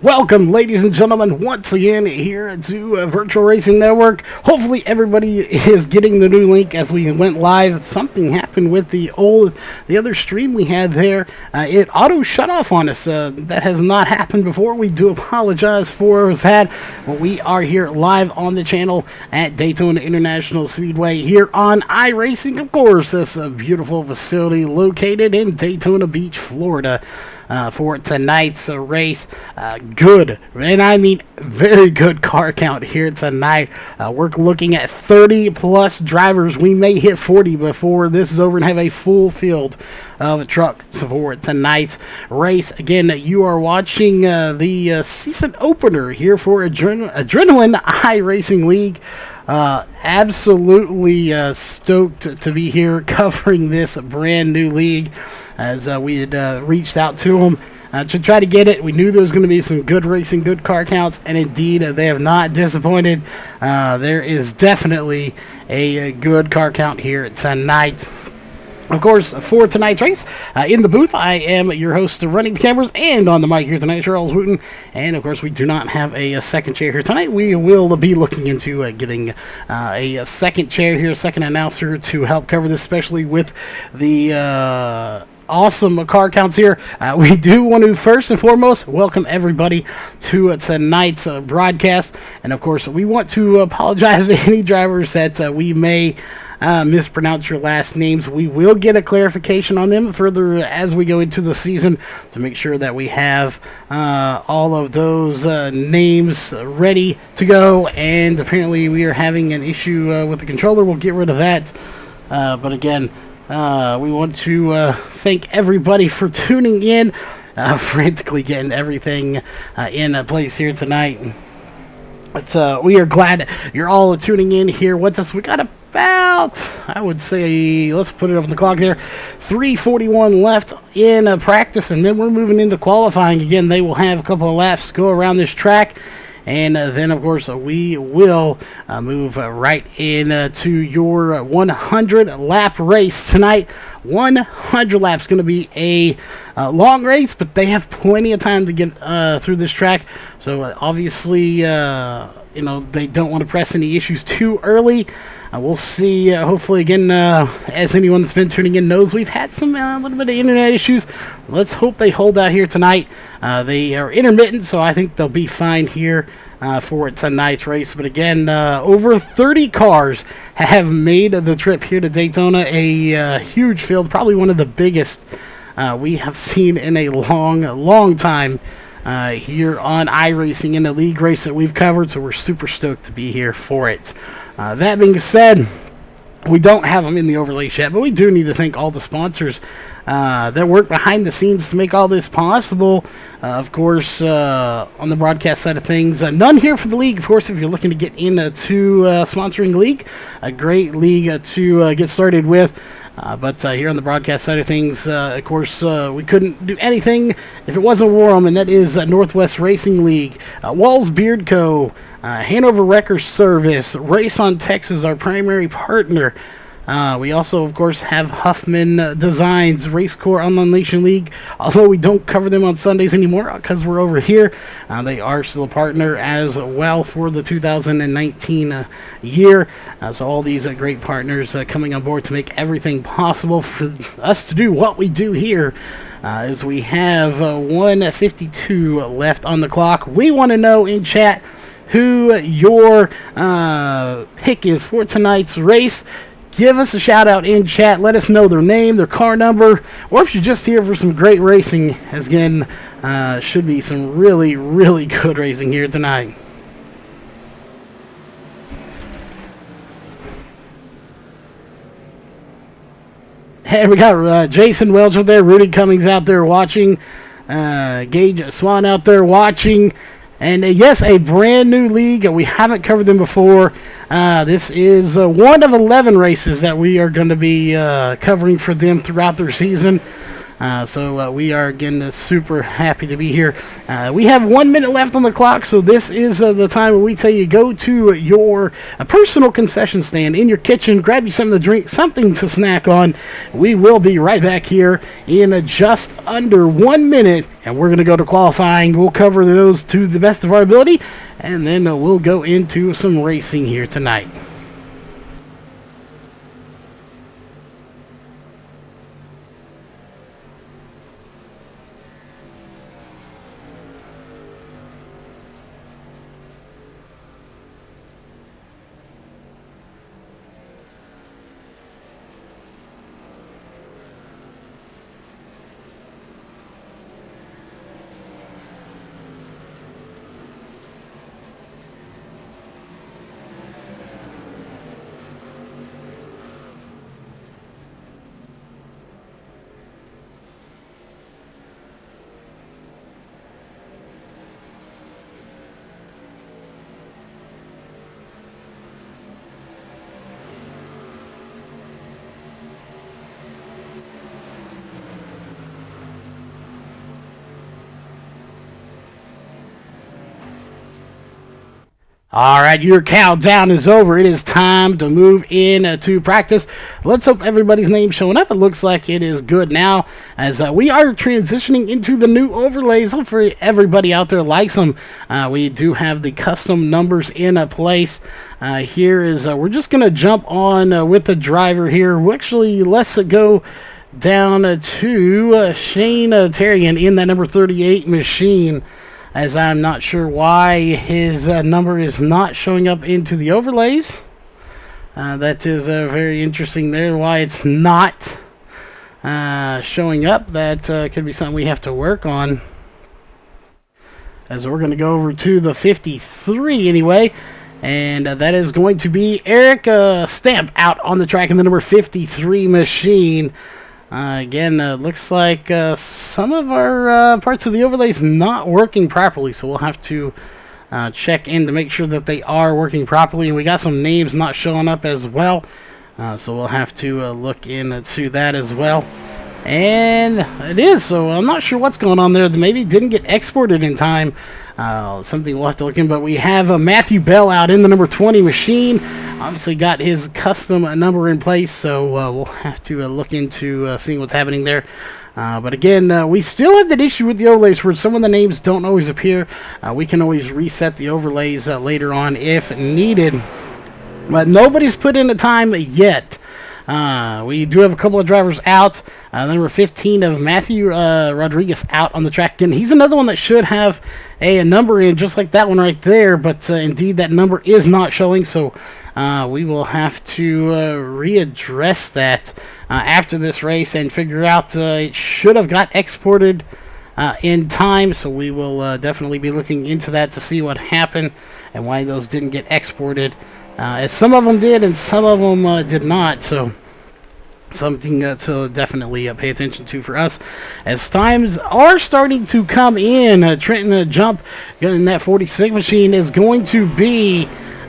Welcome, ladies and gentlemen, once again here to Virtual Racing Network. Hopefully, everybody is getting the new link as we went live. Something happened with the other stream we had there. It auto shut off on us. That has not happened before. We do apologize for that. But we are here live on the channel at Daytona International Speedway here on iRacing. Of course, this beautiful facility located in Daytona Beach, Florida. For tonight's race. Good, and I mean very good car count here tonight. We're looking at 30 plus drivers. We may hit 40 before this is over and have a full field of trucks for tonight's race. Again, you are watching the season opener here for Adrenaline iRacing League. Absolutely stoked to be here covering this brand new league as we had reached out to them to try to get it. We knew there was going to be some good racing, good car counts, and indeed they have not disappointed. There is definitely a good car count here tonight. Of course, for tonight's race, in the booth, I am your host running the cameras, and on the mic here tonight, Charles Wooten. And of course, we do not have a second chair here tonight. We will be looking into getting a second chair here, second announcer to help cover this, especially with the awesome car counts here. We do want to first and foremost welcome everybody to tonight's broadcast. And of course, we want to apologize to any drivers that we may mispronounce your last names. We will get a clarification on them further as we go into the season to make sure that we have all of those names ready to go. And apparently we are having an issue with the controller. We'll get rid of that. But again, we want to thank everybody for tuning in, frantically getting everything in place here tonight. But we are glad you're all tuning in here with us. We got about, I would say, let's put it up on the clock there, 3:41 left in practice, and then we're moving into qualifying. Again, they will have a couple of laps to go around this track. And then, of course, we will move right into your 100-lap race tonight. 100 laps going to be a long race, but they have plenty of time to get through this track. So, obviously, they don't want to press any issues too early. We'll see, hopefully, again, as anyone that's been tuning in knows, we've had some little bit of internet issues. Let's hope they hold out here tonight. They are intermittent, so I think they'll be fine here for tonight's race. But again, over 30 cars have made the trip here to Daytona, a huge field, probably one of the biggest we have seen in a long time here on iRacing in the league race that we've covered, so we're super stoked to be here for it. That being said, we don't have them in the overlays yet, but we do need to thank all the sponsors that work behind the scenes to make all this possible. Of course, on the broadcast side of things, none here for the league. Of course, if you're looking to get into sponsoring league, a great league to get started with. But here on the broadcast side of things, of course, we couldn't do anything if it wasn't Warham, and that is Northwest Racing League, Walls Beard Co., Hanover Wrecker Service, Race on Texas, our primary partner. We also, of course, have Huffman Designs, Race Core Online Nation League. Although we don't cover them on Sundays anymore because we're over here, they are still a partner as well for the 2019 year. So all these great partners coming on board to make everything possible for us to do what we do here. As we have 1:52 left on the clock. We want to know in chat who your pick is for tonight's race. Give us a shout out in chat. Let us know their name, their car number, or if you're just here for some great racing, as again, should be some really good racing here tonight. And we got Jason Welch out there, Rudy Cummings out there watching, Gage Swan out there watching. And yes, a brand new league. We haven't covered them before. This is one of 11 races that we are going to be covering for them throughout their season. So we are again super happy to be here. We have 1 minute left on the clock, so this is the time where we tell you go to your personal concession stand in your kitchen, grab you something to drink, something to snack on. We will be right back here in just under 1 minute, and we're going to go to qualifying. We'll cover those to the best of our ability, and then we'll go into some racing here tonight. All right, your countdown is over. It is time to move in to practice. Let's hope everybody's name's showing up. It looks like it is good now as we are transitioning into the new overlays. Hopefully everybody out there likes them. We do have the custom numbers in place. Here is, we're just going to jump on with the driver here. Let's go down to Shane Terrian in that number 38 machine, as I'm not sure why his number is not showing up into the overlays. That is very interesting there, why it's not showing up. That could be something we have to work on. As we're going to go over to the 53 anyway, and that is going to be Eric Stamp out on the track in the number 53 machine. Again, looks like some of our parts of the overlays not working properly, so we'll have to check in to make sure that they are working properly. And we got some names not showing up as well, so we'll have to look into that as well. And it is, so I'm not sure what's going on there. Maybe it didn't get exported in time. Something we'll have to look in, but we have Matthew Bell out in the number 20 machine. Obviously got his custom number in place, so we'll have to look into seeing what's happening there. But again, we still have that issue with the overlays where some of the names don't always appear. We can always reset the overlays later on if needed. But nobody's put in the time yet. We do have a couple of drivers out. Number 15 of Matthew Rodriguez out on the track again. He's another one that should have a number in just like that one right there, but indeed that number is not showing, so we will have to readdress that after this race and figure out it should have got exported in time, so we will definitely be looking into that to see what happened and why those didn't get exported. As some of them did and some of them did not, so something to definitely pay attention to for us as times are starting to come in. Trenton Jump in that 46 machine is going to be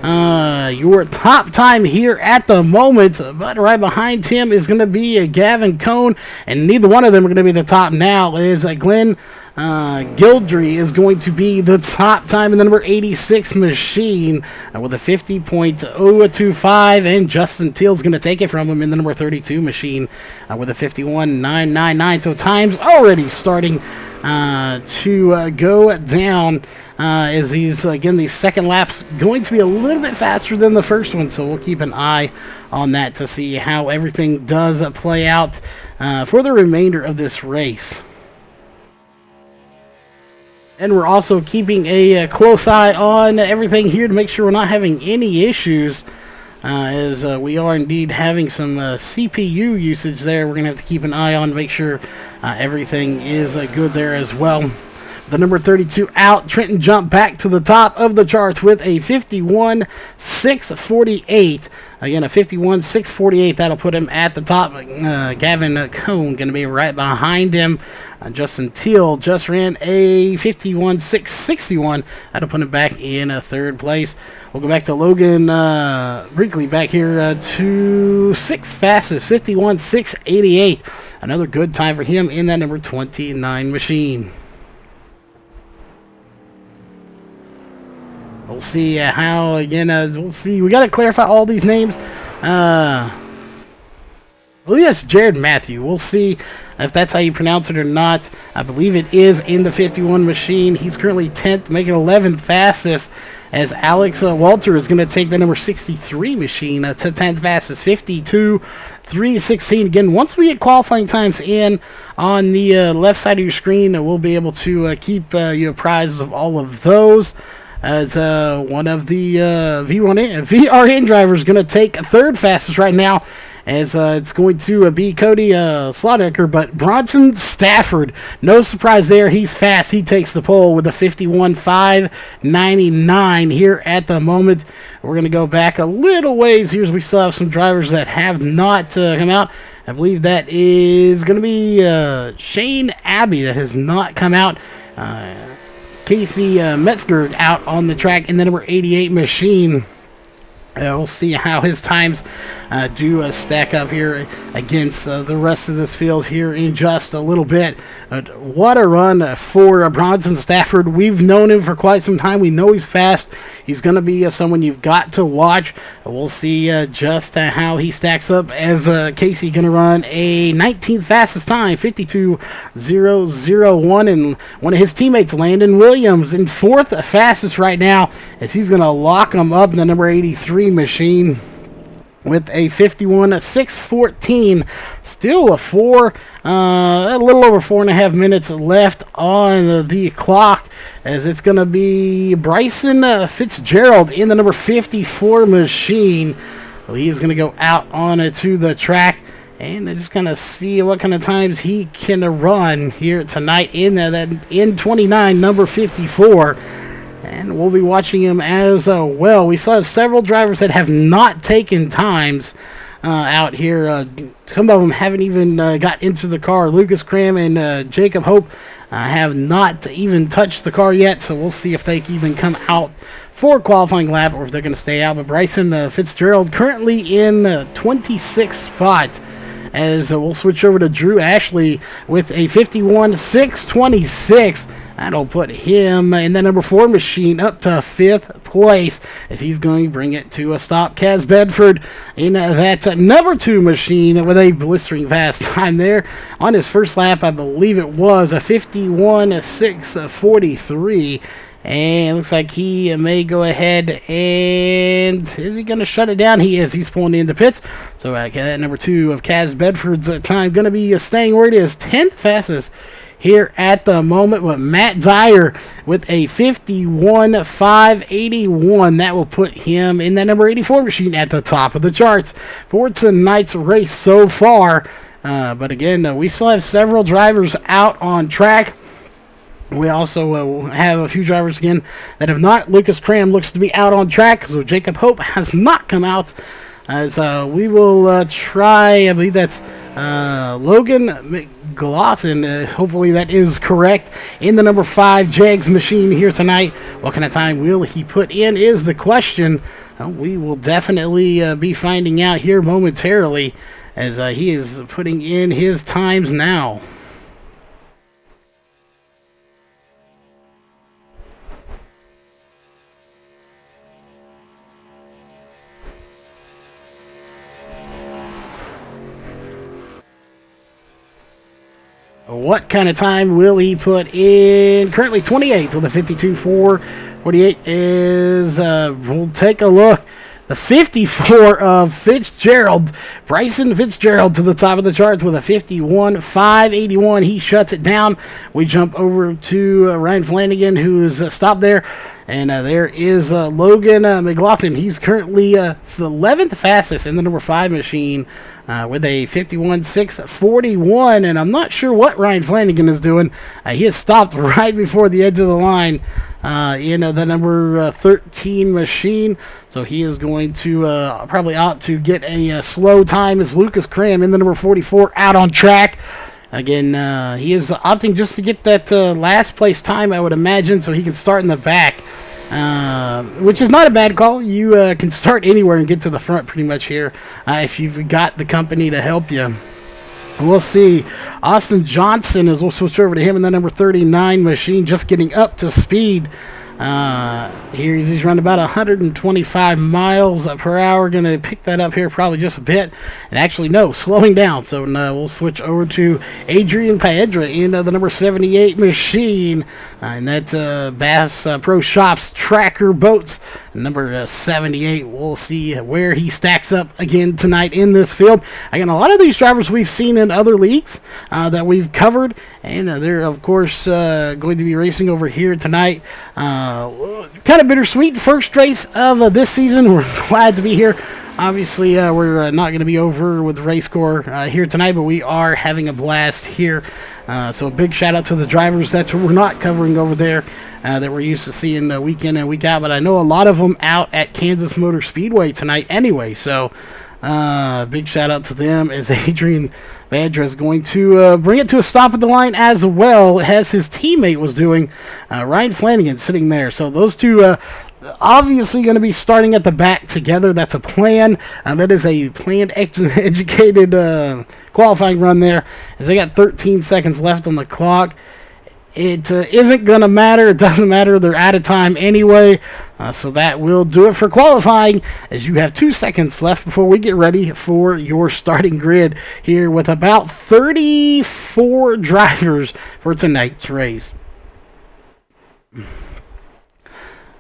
your top time here at the moment, but right behind him is going to be Gavin Cohn, and neither one of them are going to be the top now. Is Glenn Gildry is going to be the top time in the number 86 machine with a 50.025, and Justin Teal's going to take it from him in the number 32 machine with a 51.999. So time's already starting to go down as these, again, these second laps going to be a little bit faster than the first one, so we'll keep an eye on that to see how everything does play out for the remainder of this race. And we're also keeping a close eye on everything here to make sure we're not having any issues, as we are indeed having some CPU usage there. We're going to have to keep an eye on to make sure everything is good there as well. The number 32 out, Trenton Jump back to the top of the charts with a 51.648. Again, a 51.648. That'll put him at the top. Gavin Cohn going to be right behind him. Justin Teal just ran a 51.661. That'll put him back in third place. We'll go back to Logan Brinkley back here to sixth fastest, 51.688. Another good time for him in that number 29 machine. We'll see how, again, we'll see. We got to clarify all these names. Well, yes, Jared Matthew. We'll see if that's how you pronounce it or not. I believe it is in the 51 machine. He's currently 10th, making 11th fastest, as Alex Walter is going to take the number 63 machine to 10th fastest, 52.316. Again, once we get qualifying times in on the left side of your screen, we'll be able to keep you apprised of all of those. As one of the VRN drivers going to take third fastest right now, as it's going to be Cody Slodecker, but Bronson Stafford, no surprise there, he's fast. He takes the pole with a 51.599 here at the moment. We're going to go back a little ways here, as we still have some drivers that have not come out. I believe that is going to be Shane Abbey that has not come out. Casey Metzger out on the track in the number 88 machine. We'll see how his times do stack up here against the rest of this field here in just a little bit. What a run for Bronson Stafford. We've known him for quite some time. We know he's fast. He's going to be someone you've got to watch. We'll see just how he stacks up, as Casey going to run a 19th fastest time, 52.001, and one of his teammates, Landon Williams, in fourth fastest right now, as he's going to lock him up in the number 83 machine with a 51.614. Still a little over 4.5 minutes left on the clock, as it's going to be Bryson Fitzgerald in the number 54 machine. Well, he's going to go out onto the track and just kind of see what kind of times he can run here tonight in that in 29 number 54. And we'll be watching him as well. We still have several drivers that have not taken times out here. Some of them haven't even got into the car. Lucas Cram and Jacob Hope have not even touched the car yet, so we'll see if they can even come out for a qualifying lap or if they're going to stay out. But Bryson Fitzgerald currently in 26th spot, as we'll switch over to Drew Ashley with a 51.626. That'll put him in the number 4 machine up to 5th place, as he's going to bring it to a stop. Kaz Bedford in that number 2 machine with a blistering fast time there on his first lap. I believe it was a 51.643. And looks like he may go ahead and... is he going to shut it down? He is. He's pulling into pits. So that number 2 of Kaz Bedford's time going to be staying where it is, 10th fastest here at the moment, with Matt Dyer with a 51.581. That will put him in that number 84 machine at the top of the charts for tonight's race so far. But again, we still have several drivers out on track. We also have a few drivers again that have not. Lucas Cram looks to be out on track, so Jacob Hope has not come out. As we will try, I believe that's Logan McLaughlin. Hopefully that is correct. In the number 5 Jags machine here tonight. What kind of time will he put in is the question. We will definitely be finding out here momentarily, as he is putting in his times now. What kind of time will he put in? Currently 28th with a 52.448 is, we'll take a look. The 54 of Fitzgerald, Bryson Fitzgerald, to the top of the charts with a 51.581. He shuts it down. We jump over to Ryan Flanagan, who is stopped there. And there is Logan McLaughlin. He's currently the 11th fastest in the number 5 machine with a 51.641. And I'm not sure what Ryan Flanagan is doing. He is stopped right before the edge of the line. in the number 13 machine. So he is going to probably opt to get a slow time as Lucas Cram in the number 44 out on track. Again, he is opting just to get that last place time, I would imagine, so he can start in the back. Which is not a bad call. You can start anywhere and get to the front pretty much here if you've got the company to help you. We'll see. Austin Johnson is also switched over to him in the number 39 machine, just getting up to speed. Here he's running about 125 miles per hour. Going to pick that up here probably just a bit. And actually, no, slowing down. So we'll switch over to Adrian Paedra in the number 78 machine. And that Bass Pro Shops Tracker Boats. Number 78. We'll see where he stacks up again tonight in this field. Again, a lot of these drivers we've seen in other leagues that we've covered. And they're, of course, going to be racing over here tonight. Kind of bittersweet first race of this season. We're glad to be here. Obviously, we're not going to be over with RaceCore here tonight, but we are having a blast here. So a big shout out to the drivers that we're not covering over there that we're used to seeing week in and week out. But I know a lot of them out at Kansas Motor Speedway tonight anyway. So big shout out to them as Adrian Paedra is going to bring it to a stop at the line as well as his teammate was doing. Ryan Flanagan sitting there. So those two obviously going to be starting at the back together. That's a plan. That is a planned, educated qualifying run there. As they got 13 seconds left on the clock. It isn't going to matter. It doesn't matter. They're out of time anyway. So that will do it for qualifying, as you have 2 seconds left before we get ready for your starting grid here with about 34 drivers for tonight's race.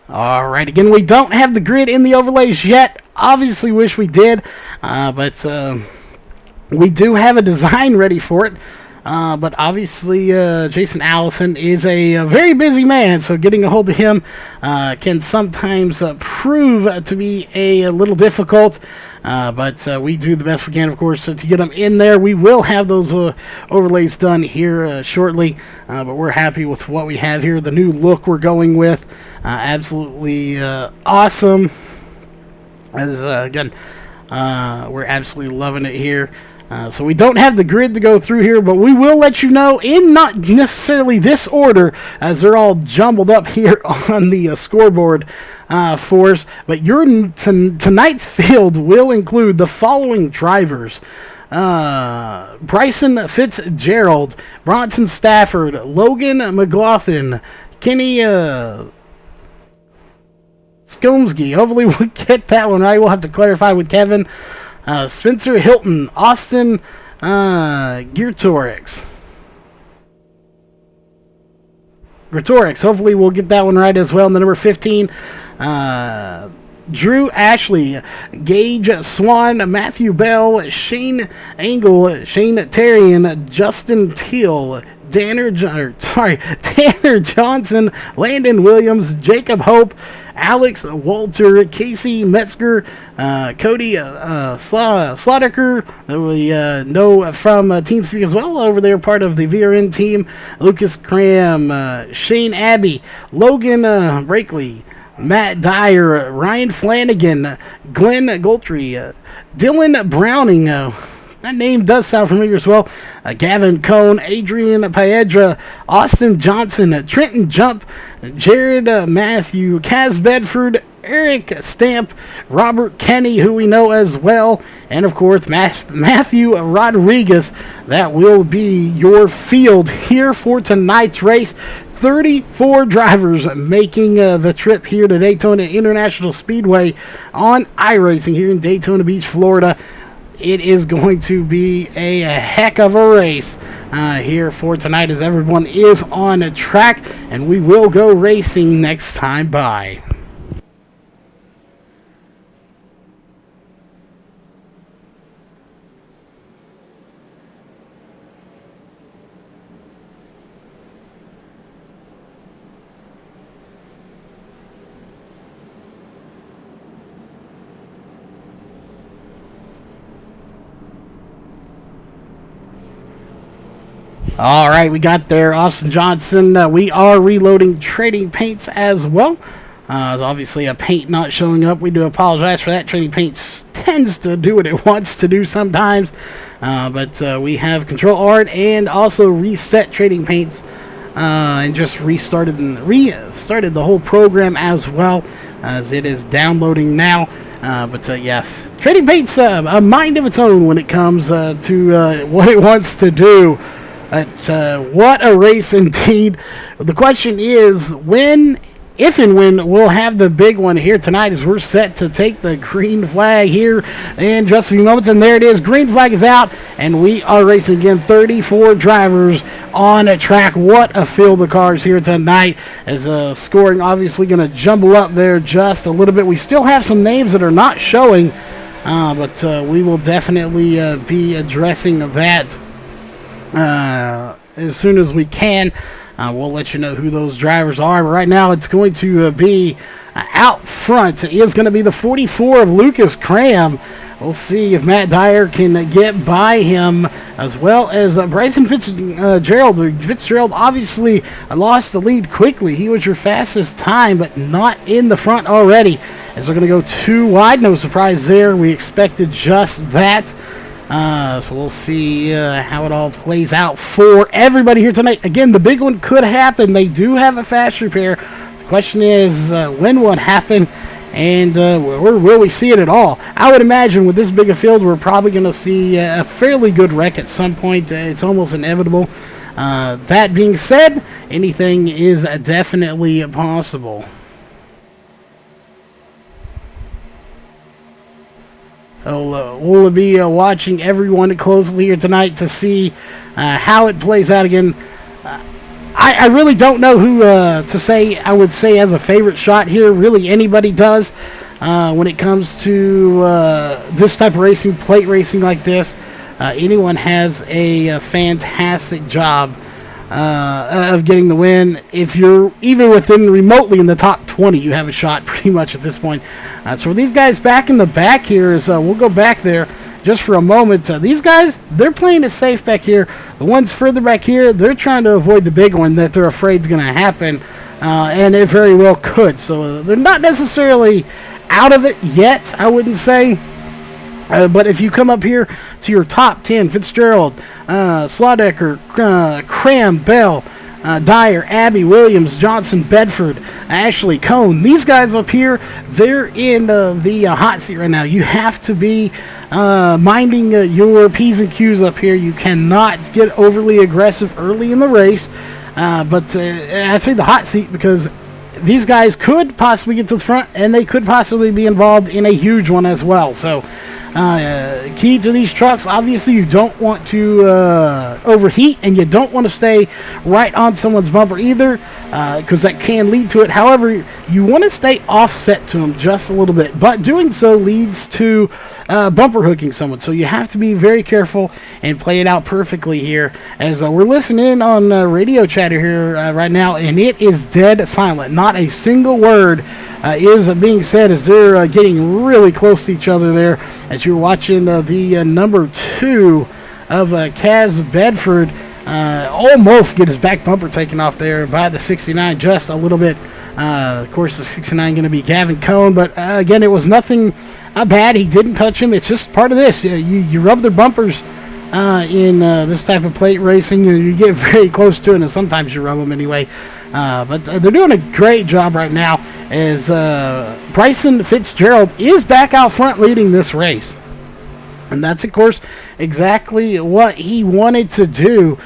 All right, again, we don't have the grid in the overlays yet. Obviously wish we did, but we do have a design ready for it. But obviously, Jason Allison is a very busy man, so getting a hold of him can sometimes prove to be a little difficult. But we do the best we can, of course, to get them in there. We will have those overlays done here shortly, but we're happy with what we have here. The new look we're going with, absolutely awesome. As again, we're absolutely loving it here. So we don't have the grid to go through here, but we will let you know in not necessarily this order, as they're all jumbled up here on the scoreboard for us. But your tonight's field will include the following drivers. Bryson Fitzgerald, Bronson Stafford, Logan McLaughlin, Kenny Skomsky. Hopefully we'll get that one right. We'll have to clarify with Kevin. Spencer Hilton, Austin Gretorix. Hopefully we'll get that one right as well. And the number 15, Drew Ashley, Gage Swan, Matthew Bell, Shane Angle, Shane Terrian, Justin Teal, Tanner Johnson, Landon Williams, Jacob Hope, Alex Walter, Casey Metzger, Cody Slaughter, that we know from TeamSpeak as well over there, part of the VRN team, Lucas Cram, Shane Abbey, Logan Brakely, Matt Dyer, Ryan Flanagan, Glenn Goltry, Dylan Browning, that name does sound familiar as well. Gavin Cohn, Adrian Paedra, Austin Johnson, Trenton Jump, Jared Matthew, Kaz Bedford, Eric Stamp, Robert Kenny, who we know as well, and of course Matthew Rodriguez. That will be your field here for tonight's race. 34 drivers making the trip here to Daytona International Speedway on iRacing here in Daytona Beach, Florida. It is going to be a heck of a race here for tonight, as everyone is on a track, and we will go racing next time by. All right, we got there, Austin Johnson. We are reloading trading paints as well. There's obviously a paint not showing up. We do apologize for that. Trading paints tends to do what it wants to do sometimes. But we have control art and also reset trading paints and just restarted the whole program as well, as it is downloading now. Yeah, trading paints a mind of its own when it comes to what it wants to do. What a race indeed. The question is if and when we'll have the big one here tonight, as we're set to take the green flag here in just a few moments. And there it is. Green flag is out, and we are racing again. 34 drivers on a track. What a field of cars here tonight, as scoring obviously going to jumble up there just a little bit. We still have some names that are not showing, but we will definitely be addressing that as soon as we can. We'll let you know who those drivers are. But right now, it's going to be out front. It is going to be the 44 of Lucas Cram. We'll see if Matt Dyer can get by him, as well as Bryson Fitzgerald. Fitzgerald obviously lost the lead quickly. He was your fastest time, but not in the front already, as they're going to go too wide. No surprise there. We expected just that. So we'll see how it all plays out for everybody here tonight. Again, the big one could happen. They do have a fast repair. The question is, when will it happen, and will we see it at all? I would imagine with this big a field, we're probably going to see a fairly good wreck at some point. It's almost inevitable. That being said, anything is definitely possible. We'll be watching everyone closely here tonight to see how it plays out again. I really don't know who to say. I would say as a favorite shot here. Really, anybody does when it comes to this type of racing, plate racing like this. Anyone has a fantastic job of getting the win. If you're even within remotely in the top 20, you have a shot pretty much at this point. So these guys back in the back here is we'll go back there just for a moment. These guys, they're playing it safe back here. The ones further back here, they're trying to avoid the big one that they're afraid is going to happen, and it very well could. So they're not necessarily out of it yet, I wouldn't say. But if you come up here to your top 10, Fitzgerald, Slaudecker, Cram, Bell, Dyer, Abbey, Williams, Johnson, Bedford, Ashley, Cone. These guys up here, they're in the hot seat right now. You have to be minding your P's and Q's up here. You cannot get overly aggressive early in the race. But I say the hot seat because these guys could possibly get to the front, and they could possibly be involved in a huge one as well. So key to these trucks, obviously you don't want to overheat, and you don't want to stay right on someone's bumper either, because that can lead to it. However, you want to stay offset to them just a little bit, but doing so leads to bumper hooking someone. So you have to be very careful and play it out perfectly here, as we're listening on radio chatter here right now, and it is dead silent. Not a single word is being said, as they're getting really close to each other there, as you're watching the number 2 of Kaz Bedford almost get his back bumper taken off there by the 69 just a little bit. Of course, the 69 going to be Gavin Cone, but again, it was nothing bad. He didn't touch him. It's just part of this. You rub their bumpers in this type of plate racing, and you get very close to it, and sometimes you rub them anyway. But they're doing a great job right now, as Bryson Fitzgerald is back out front leading this race. And that's, of course, exactly what he wanted to do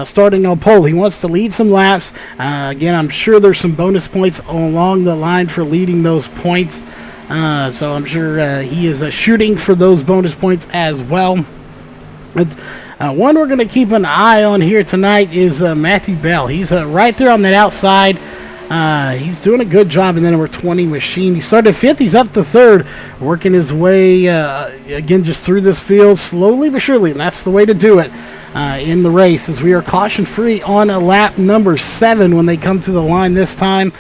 starting on pole. He wants to lead some laps. Again, I'm sure there's some bonus points along the line for leading those points. So I'm sure he is shooting for those bonus points as well. But one we're going to keep an eye on here tonight is Matthew Bell. He's right there on that outside. He's doing a good job in the number 20 machine. He started 5th. He's up to 3rd, working his way, again, just through this field slowly but surely. And that's the way to do it in the race, as we are caution-free on lap number 7 when they come to the line this time.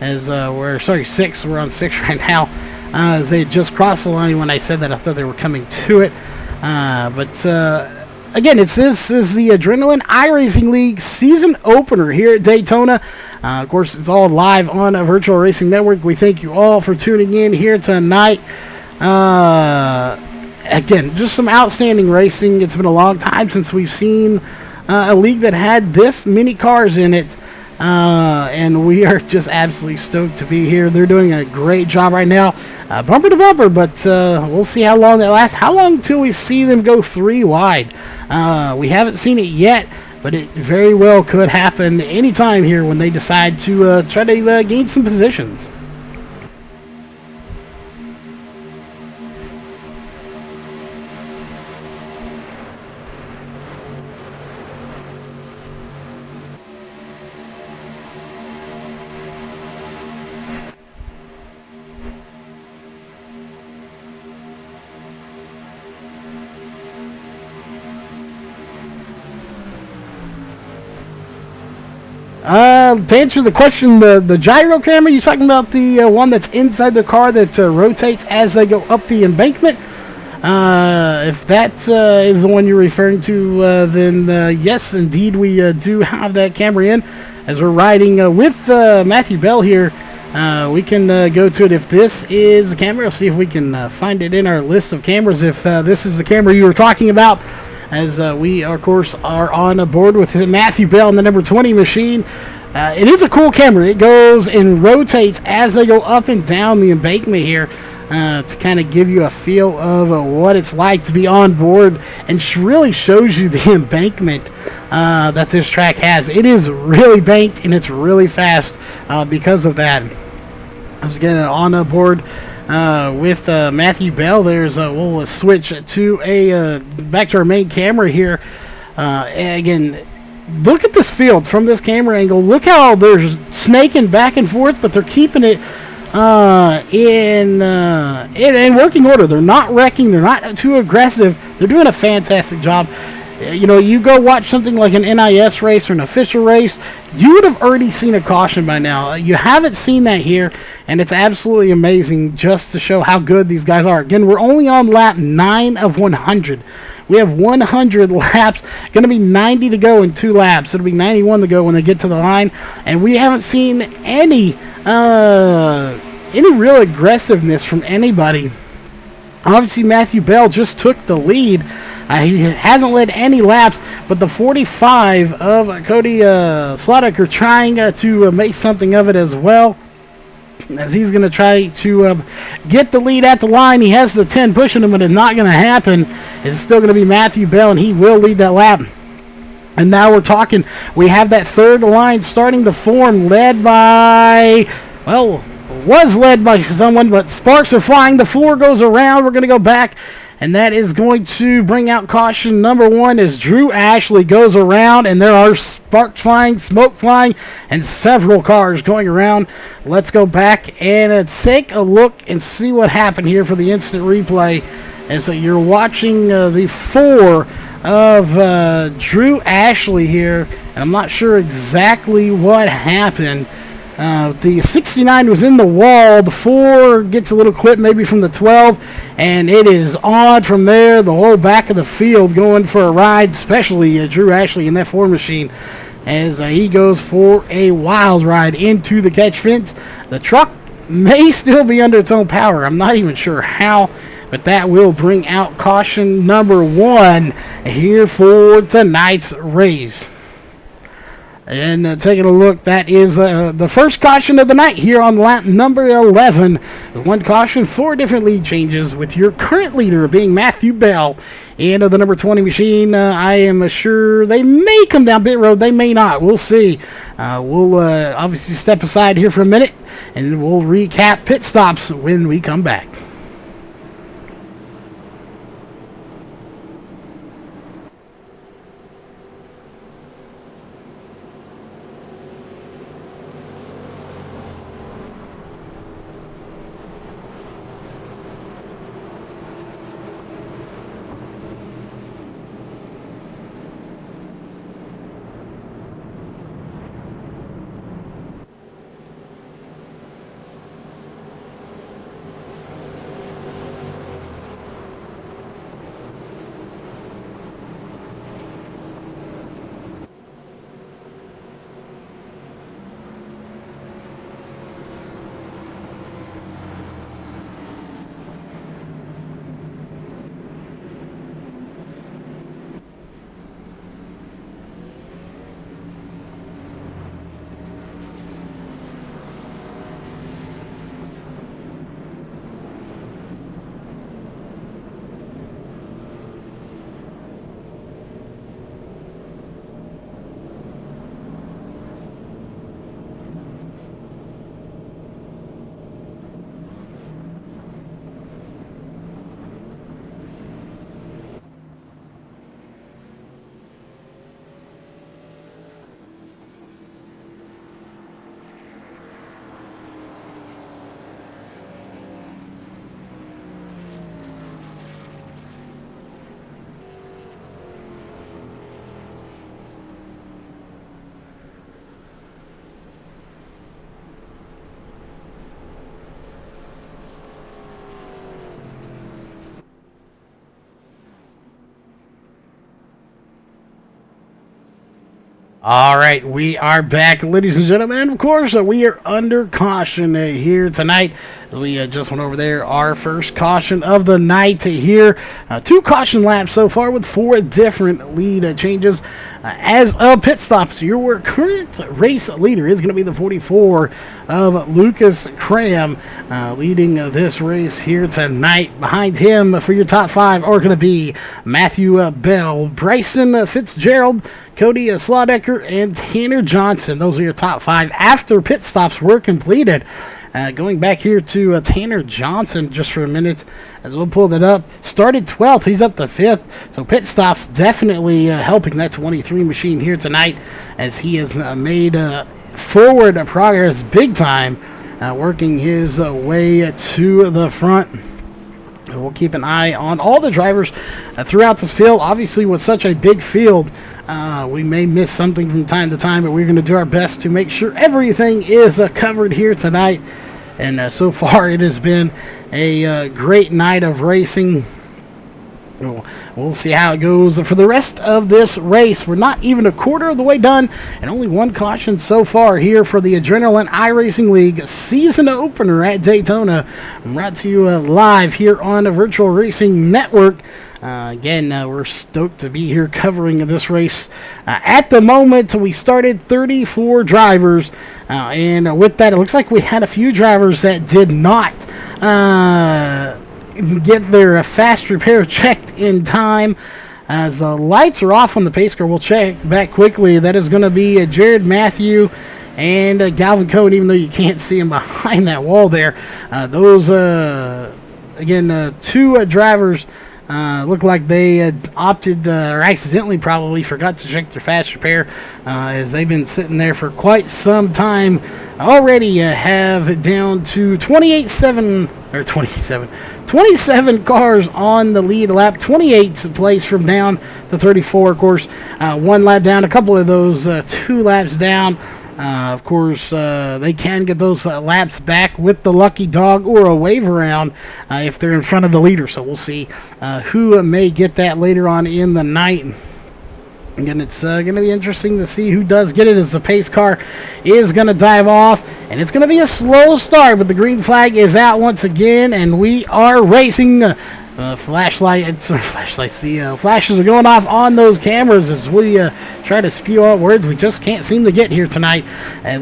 As 6. We're on 6 right now. As they just crossed the line when I said that, I thought they were coming to it. But again, this is the Adrenaline iRacing League season opener here at Daytona. Of course, it's all live on a Virtual Racing Network. We thank you all for tuning in here tonight. Again, just some outstanding racing. It's been a long time since we've seen a league that had this many cars in it. And we are just absolutely stoked to be here. They're doing a great job right now. Bumper to bumper, but we'll see how long that lasts. How long until we see them go 3 wide? We haven't seen it yet, but it very well could happen anytime here when they decide to try to gain some positions. To answer the question, the gyro camera, you're talking about the one that's inside the car that rotates as they go up the embankment? If that is the one you're referring to, then yes, indeed, we do have that camera in. As we're riding with Matthew Bell here, we can go to it. If this is the camera, see if we can find it in our list of cameras. If this is the camera you were talking about, as we, of course, are on board with Matthew Bell in the number 20 machine. It is a cool camera. It goes and rotates as they go up and down the embankment here to kind of give you a feel of what it's like to be on board, and really shows you the embankment that this track has. It is really banked, and it's really fast because of that. As again, on board with Matthew Bell, we'll switch to back to our main camera here. Again, look at this field from this camera angle. Look how they're snaking back and forth, but they're keeping it in working order. They're not wrecking. They're not too aggressive. They're doing a fantastic job. You know, you go watch something like an NIS race or an official race, you would have already seen a caution by now. You haven't seen that here, and it's absolutely amazing just to show how good these guys are. Again, we're only on lap 9 of 100. We have 100 laps. Going to be 90 to go in 2 laps. It'll be 91 to go when they get to the line, and we haven't seen any real aggressiveness from anybody. Obviously, Matthew Bell just took the lead. He hasn't led any laps, but the 45 of Cody Slotticker trying to make something of it as well, as he's going to try to get the lead at the line. He has the 10 pushing him, but it's not going to happen. It's still going to be Matthew Bell, and he will lead that lap. And now we're talking. We have that third line starting to form, led by, well, was led by someone, but sparks are flying. The 4 goes around. We're going to go back, and that is going to bring out caution number 1 as Drew Ashley goes around, and there are sparks flying, smoke flying, and several cars going around. Let's go back and take a look and see what happened here for the instant replay. And so you're watching the 4 of Drew Ashley here, and I'm not sure exactly what happened. The 69 was in the wall. The 4 gets a little clip maybe from the 12, and it is on from there. The whole back of the field going for a ride, especially Drew Ashley in that 4 machine, as he goes for a wild ride into the catch fence. The truck may still be under its own power. I'm not even sure how, but that will bring out caution number 1 here for tonight's race. And taking a look, that is the first caution of the night here on lap number 11. 1 caution, 4 different lead changes, with your current leader being Matthew Bell. And the number 20 machine, I am sure they may come down pit road. They may not. We'll see. We'll obviously step aside here for a minute, and we'll recap pit stops when we come back. All right, we are back, ladies and gentlemen. And of course, we are under caution here tonight. As we just went over there, our first caution of the night here. 2 caution laps so far with 4 different lead changes. As of pit stops, your current race leader is going to be the 44 of Lucas Cram, leading this race here tonight. Behind him for your top 5 are going to be Matthew Bell, Bryson Fitzgerald, Cody Slaudecker, and Tanner Johnson. Those are your top 5 after pit stops were completed. Going back here to Tanner Johnson just for a minute as we'll pull that up. Started 12th, he's up to 5th. So pit stops definitely helping that 23 machine here tonight as he has made forward progress big time, working his way to the front. We'll keep an eye on all the drivers throughout this field. Obviously, with such a big field, we may miss something from time to time, but we're going to do our best to make sure everything is covered here tonight. And so far, it has been a great night of racing. We'll see how it goes for the rest of this race. We're not even a quarter of the way done, and only 1 caution so far here for the Adrenaline iRacing League season opener at Daytona. Brought to you live here on the Virtual Racing Network. Again, we're stoked to be here covering this race. At the moment, we started 34 drivers, and with that, it looks like we had a few drivers that did not get their fast repair checked in time. As the lights are off on the pace car, we'll check back quickly. That is going to be Jared Matthew and Galvin Cohen, even though you can't see him behind that wall there. Those, again, 2 drivers look like they opted, or accidentally probably forgot to check their fast repair, as they've been sitting there for quite some time. Already have down to 27 cars on the lead lap, 28th place from down to 34. Of course, 1 lap down, a couple of those 2 laps down. Of course, they can get those laps back with the lucky dog or a wave around if they're in front of the leader. So we'll see who may get that later on in the night. Again, it's going to be interesting to see who does get it as the pace car is going to dive off. And it's going to be a slow start, but the green flag is out once again, and we are racing. The flashes are going off on those cameras as we try to spew out words we just can't seem to get here tonight.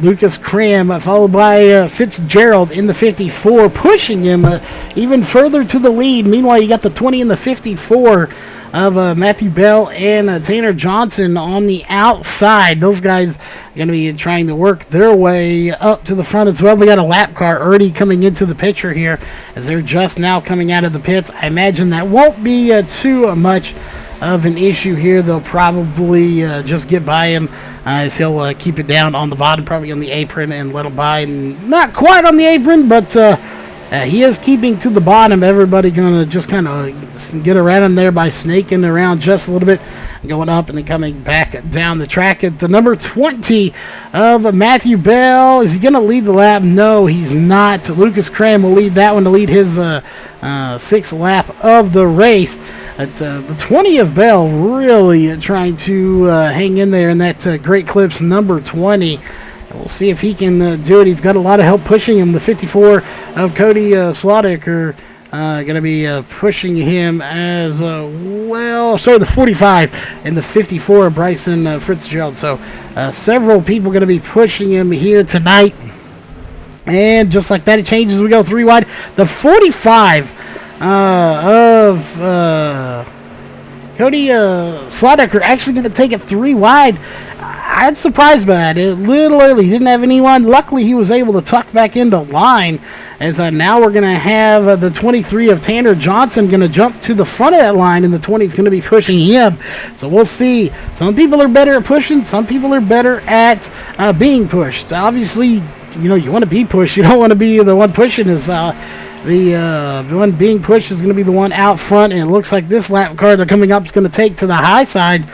Lucas Cram, followed by Fitzgerald in the 54, pushing him even further to the lead. Meanwhile, you got the 20 and the 54 of Matthew Bell and Tanner Johnson on the outside. Those guys are going to be trying to work their way up to the front as well. We got a lap car already coming into the picture here as they're just now coming out of the pits. I imagine that won't be too much of an issue here. They'll probably just get by him as he'll keep it down on the bottom, probably on the apron, and let him by. And not quite on the apron, but he is keeping to the bottom. Everybody going to just kind of get around him there by snaking around just a little bit, going up and then coming back down the track. At the number 20 of Matthew Bell, is he going to lead the lap? No, he's not. Lucas Cram will lead that one to lead his 6th lap of the race. At the 20 of Bell really trying to hang in there in that Great Clips number 20. We'll see if he can do it. He's got a lot of help pushing him. The 54 of Cody Slaudecker going to be pushing him as well. Sorry, the 45 and the 54 of Bryson Fitzgerald. So several people going to be pushing him here tonight. And just like that, it changes. We go 3 wide. The 45 of Cody Slaudecker actually going to take it 3 wide. I'm surprised by it. A little early. He didn't have anyone. Luckily, he was able to tuck back into line. As now we're going to have the 23 of Tanner Johnson going to jump to the front of that line, and the 20 is going to be pushing him. So we'll see. Some people are better at pushing. Some people are better at being pushed. Obviously, you want to be pushed. You don't want to be the one pushing. The one being pushed is going to be the one out front, and it looks like this lap car they're coming up is going to take to the high side,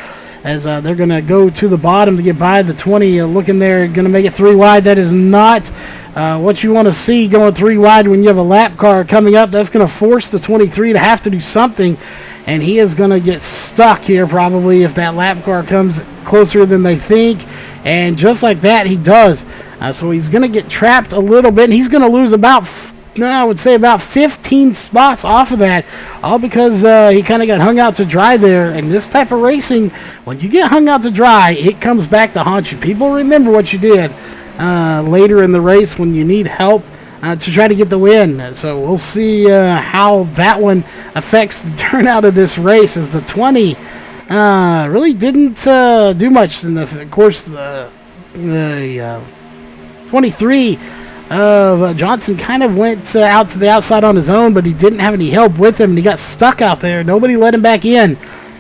as they're going to go to the bottom to get by the 20. Looking there, going to make it 3 wide. That is not what you want to see, going 3 wide when you have a lap car coming up. That's going to force the 23 to have to do something and he is going to get stuck here probably if that lap car comes closer than they think. And just like that, he does. So he's going to get trapped a little bit, and he's going to lose about, I would say, about 15 spots off of that, all because he kind of got hung out to dry there. And this type of racing, when you get hung out to dry, it comes back to haunt you. People remember what you did later in the race when you need help to try to get the win. So we'll see how that one affects the turnout of this race, as the 20 really didn't do much. In of course, the 23 of Johnson kind of went out to the outside on his own, but he didn't have any help with him, and he got stuck out there. Nobody let him back in,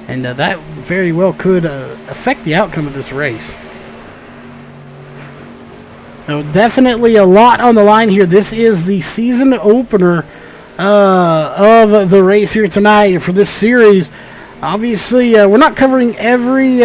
and that very well could affect the outcome of this race. So definitely a lot on the line here. This is the season opener of the race here tonight for this series. Obviously, we're not covering every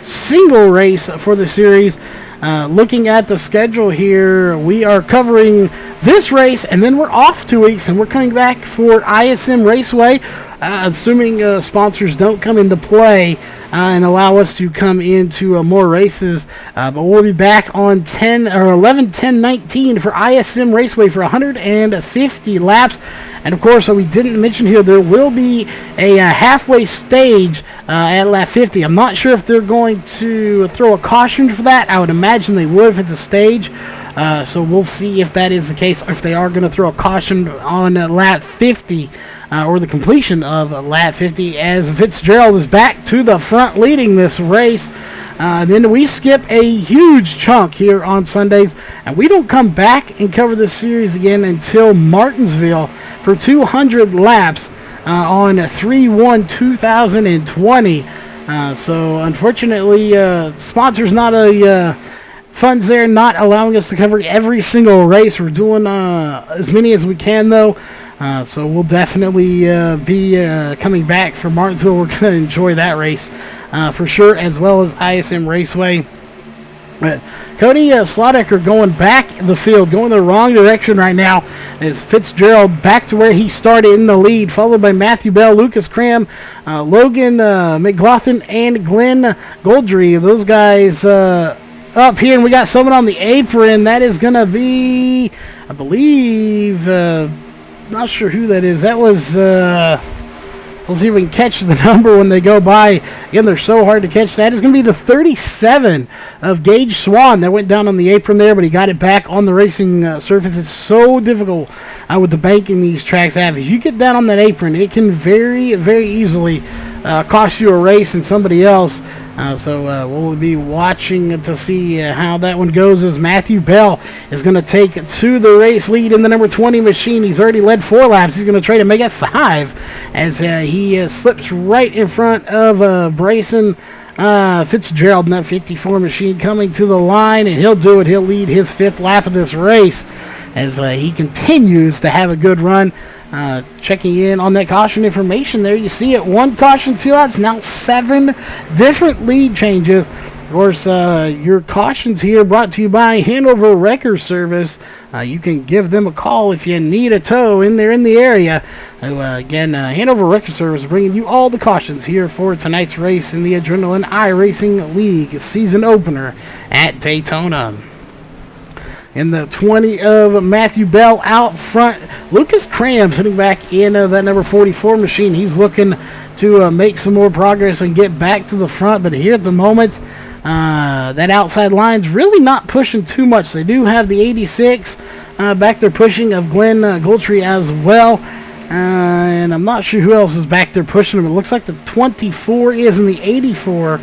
single race for the series. Looking at the schedule here, we are covering this race, and then we're off 2 weeks, and we're coming back for ISM Raceway, assuming sponsors don't come into play and allow us to come into more races. But we'll be back on 11/10/19 for ISM Raceway for 150 laps. And of course, we didn't mention here, there will be a halfway stage at lap 50. I'm not sure if they're going to throw a caution for that. I would imagine they would if it's a stage. So we'll see if that is the case, or if they are going to throw a caution on lap 50. Or the completion of lap 50, as Fitzgerald is back to the front leading this race. Then we skip a huge chunk here on Sundays, and we don't come back and cover this series again until Martinsville for 200 laps on 3/1/2020. So unfortunately, sponsors not funds there not allowing us to cover every single race. We're doing as many as we can though. So we'll definitely be coming back for Martinsville. We're going to enjoy that race for sure, as well as ISM Raceway. Cody Slaughter going back the field, going the wrong direction right now, as Fitzgerald back to where he started in the lead, followed by Matthew Bell, Lucas Cram, Logan McLaughlin, and Glenn Goldry. Those guys up here, and we got someone on the apron. That is going to be, I believe... not sure who that is. That was, we'll see if we can catch the number when they go by. Again, they're so hard to catch. That is going to be the 37 of Gage Swan. That went down on the apron there, but he got it back on the racing surface. It's so difficult with the banking these tracks have. If you get down on that apron, it can very, very easily cost you a race and somebody else. So we'll be watching to see how that one goes, as Matthew Bell is going to take to the race lead in the number 20 machine. He's already led 4 laps. He's going to try to make it 5 as he slips right in front of Brayson Fitzgerald in that 54 machine coming to the line, and he'll do it. He'll lead his 5th lap of this race as he continues to have a good run. Checking in on that caution information there, you see it, 1 caution, 2 laps, now 7 different lead changes. Of course, your cautions here brought to you by Hanover Wrecker Service. You can give them a call if you need a tow in there in the area. Again, Hanover Wrecker Service bringing you all the cautions here for tonight's race in the Adrenaline iRacing League season opener at Daytona. In the 20 of Matthew Bell out front, Lucas Cram sitting back in that number 44 machine. He's looking to make some more progress and get back to the front, but here at the moment, that outside line's really not pushing too much. They do have the 86 back there pushing of Glenn Goldtree as well, and I'm not sure who else is back there pushing him. It looks like the 24 is in the 84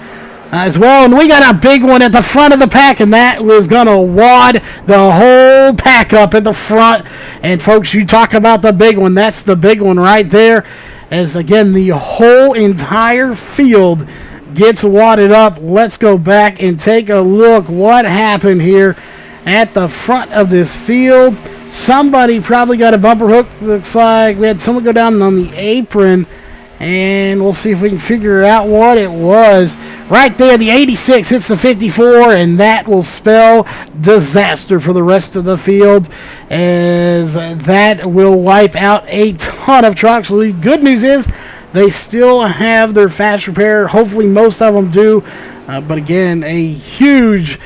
as well, and we got a big one at the front of the pack, and that was going to wad the whole pack up at the front. And folks, you talk about the big one, that's the big one right there, as again the whole entire field gets wadded up. Let's go back and take a look what happened here at the front of this field. Somebody probably got a bumper hook. Looks like we had someone go down on the apron, and we'll see if we can figure out what it was. Right there, the 86 hits the 54, and that will spell disaster for the rest of the field, as that will wipe out a ton of trucks. The good news is they still have their fast repair. Hopefully most of them do. But again, a huge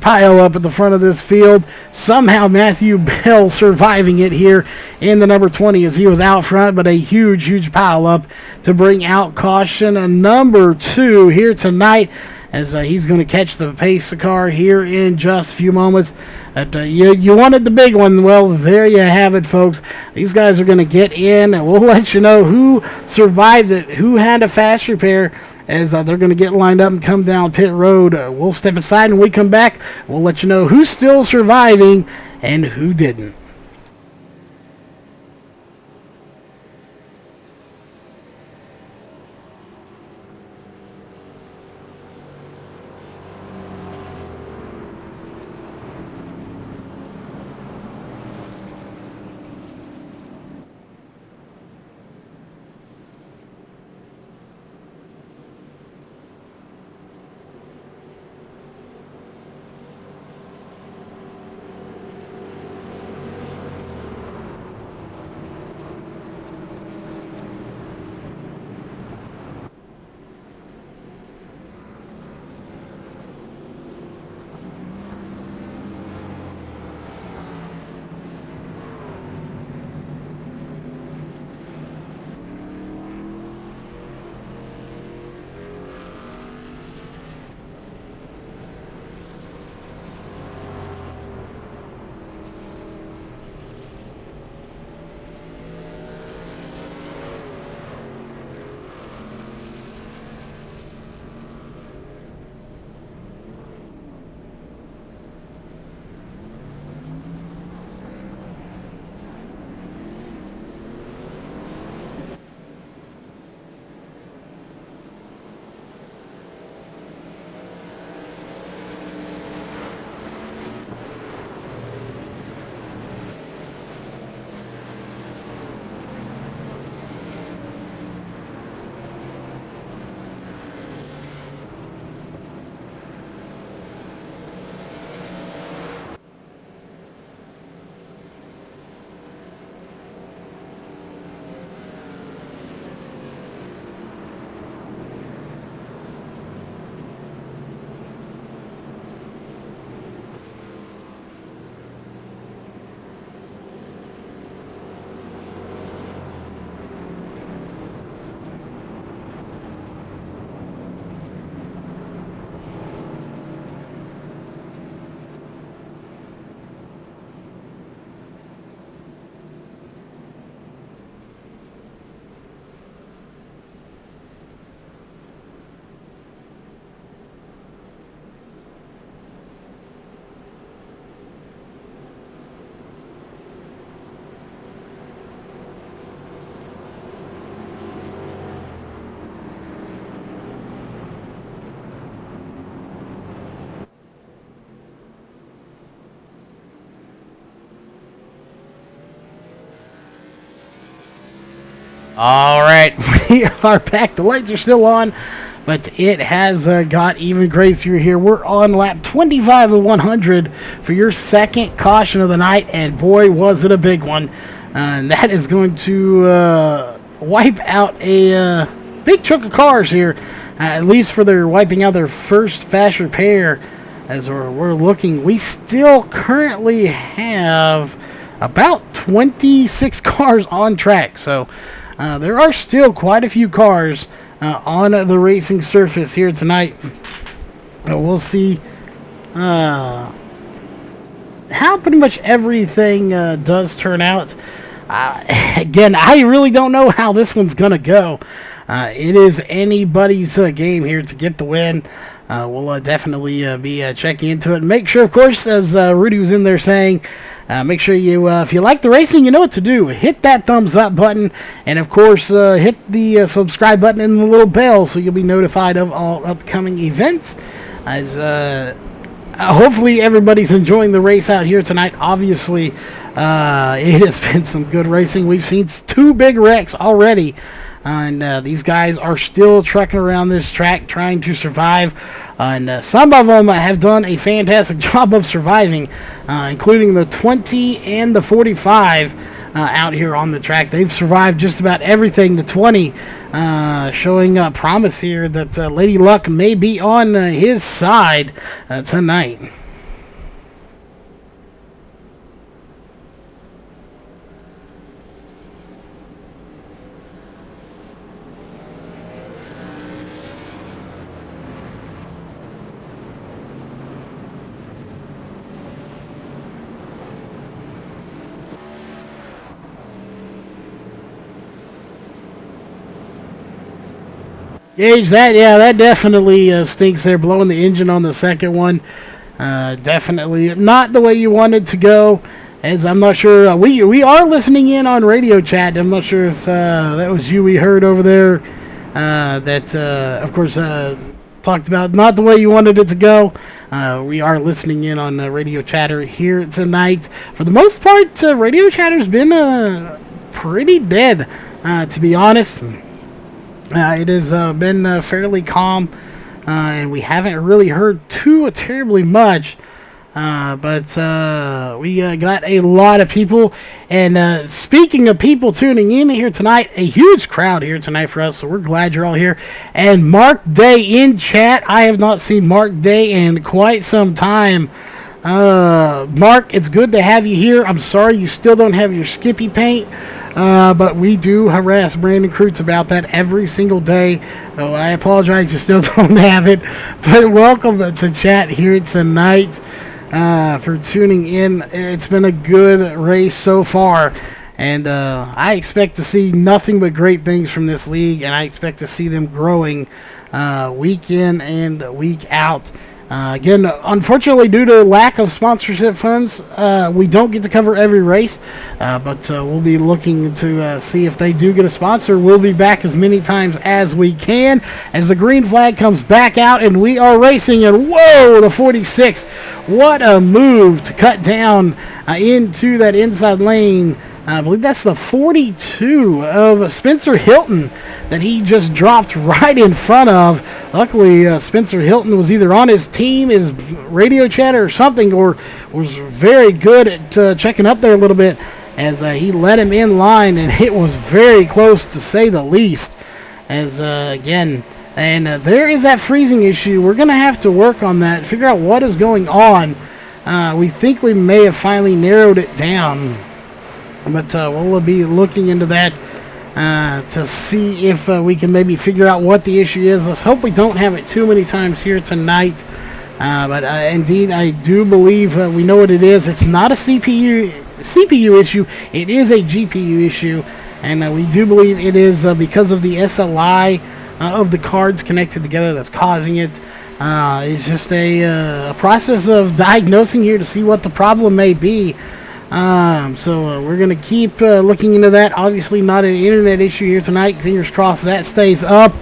pile up at the front of this field. Somehow Matthew Bell surviving it here in the number 20 as he was out front, but a huge pile up to bring out caution number 2 here tonight, as he's going to catch the pace car here in just a few moments. You wanted the big one. Well, there you have it, folks. These guys are going to get in, and we'll let you know who survived it, who had a fast repair, as they're going to get lined up and come down pit road. We'll step aside, and when we come back, we'll let you know who's still surviving and who didn't. All right, we are back. The lights are still on, but it has got even crazier here. We're on lap 25 of 100 for your second caution of the night, and boy, was it a big one. And that is going to wipe out a big chunk of cars here, at least for their wiping out their first fast repair. As we're looking, we still currently have about 26 cars on track, so there are still quite a few cars on the racing surface here tonight. We'll see how pretty much everything does turn out. Again, I really don't know how this one's going to go. It is anybody's game here to get the win. We'll definitely be checking into it. Make sure, of course, as Rudy was in there saying, make sure you, if you like the racing, you know what to do. Hit that thumbs up button, and of course, hit the subscribe button and the little bell so you'll be notified of all upcoming events. As hopefully everybody's enjoying the race out here tonight. Obviously, it has been some good racing. We've seen 2 big wrecks already. And these guys are still trekking around this track trying to survive. And some of them have done a fantastic job of surviving, including the 20 and the 45. out here on the track. They've survived just about everything. The 20 showing promise here that Lady Luck may be on his side tonight. Gage, that definitely stinks there, blowing the engine on the second one. Definitely not the way you wanted to go, as I'm not sure, we are listening in on radio chat. I'm not sure if that was you we heard over there, that, of course, talked about not the way you wanted it to go. We are listening in on radio chatter here tonight. For the most part, radio chatter's been pretty dead, to be honest. It has been fairly calm, and we haven't really heard too terribly much. But we got a lot of people. And speaking of people tuning in here tonight, a huge crowd here tonight for us, so we're glad you're all here. And Mark Day in chat. I have not seen Mark Day in quite some time. Mark, it's good to have you here. I'm sorry you still don't have your Skippy paint. But we do harass Brandon Kreutz about that every single day. So I apologize, you still don't have it. But welcome to chat here tonight for tuning in. It's been a good race so far. And I expect to see nothing but great things from this league. And I expect to see them growing week in and week out. Again, unfortunately, due to lack of sponsorship funds, we don't get to cover every race, but we'll be looking to see if they do get a sponsor. We'll be back as many times as we can as the green flag comes back out, and we are racing, and whoa, the 46. What a move to cut down into that inside lane. I believe that's the 42 of Spencer Hilton that he just dropped right in front of. Luckily, Spencer Hilton was either on his team, his radio chatter or something, or was very good at checking up there a little bit as he let him in line, and it was very close to say the least. As, again, and there is that freezing issue. We're going to have to work on that, figure out what is going on. We think we may have finally narrowed it down. But we'll be looking into that to see if we can maybe figure out what the issue is. Let's hope we don't have it too many times here tonight. But indeed, I do believe we know what it is. It's not a CPU issue. It is a GPU issue. And we do believe it is because of the SLI of the cards connected together that's causing it. It's just a process of diagnosing here to see what the problem may be. So we're going to keep looking into that. Obviously not an internet issue here tonight. Fingers crossed that stays up.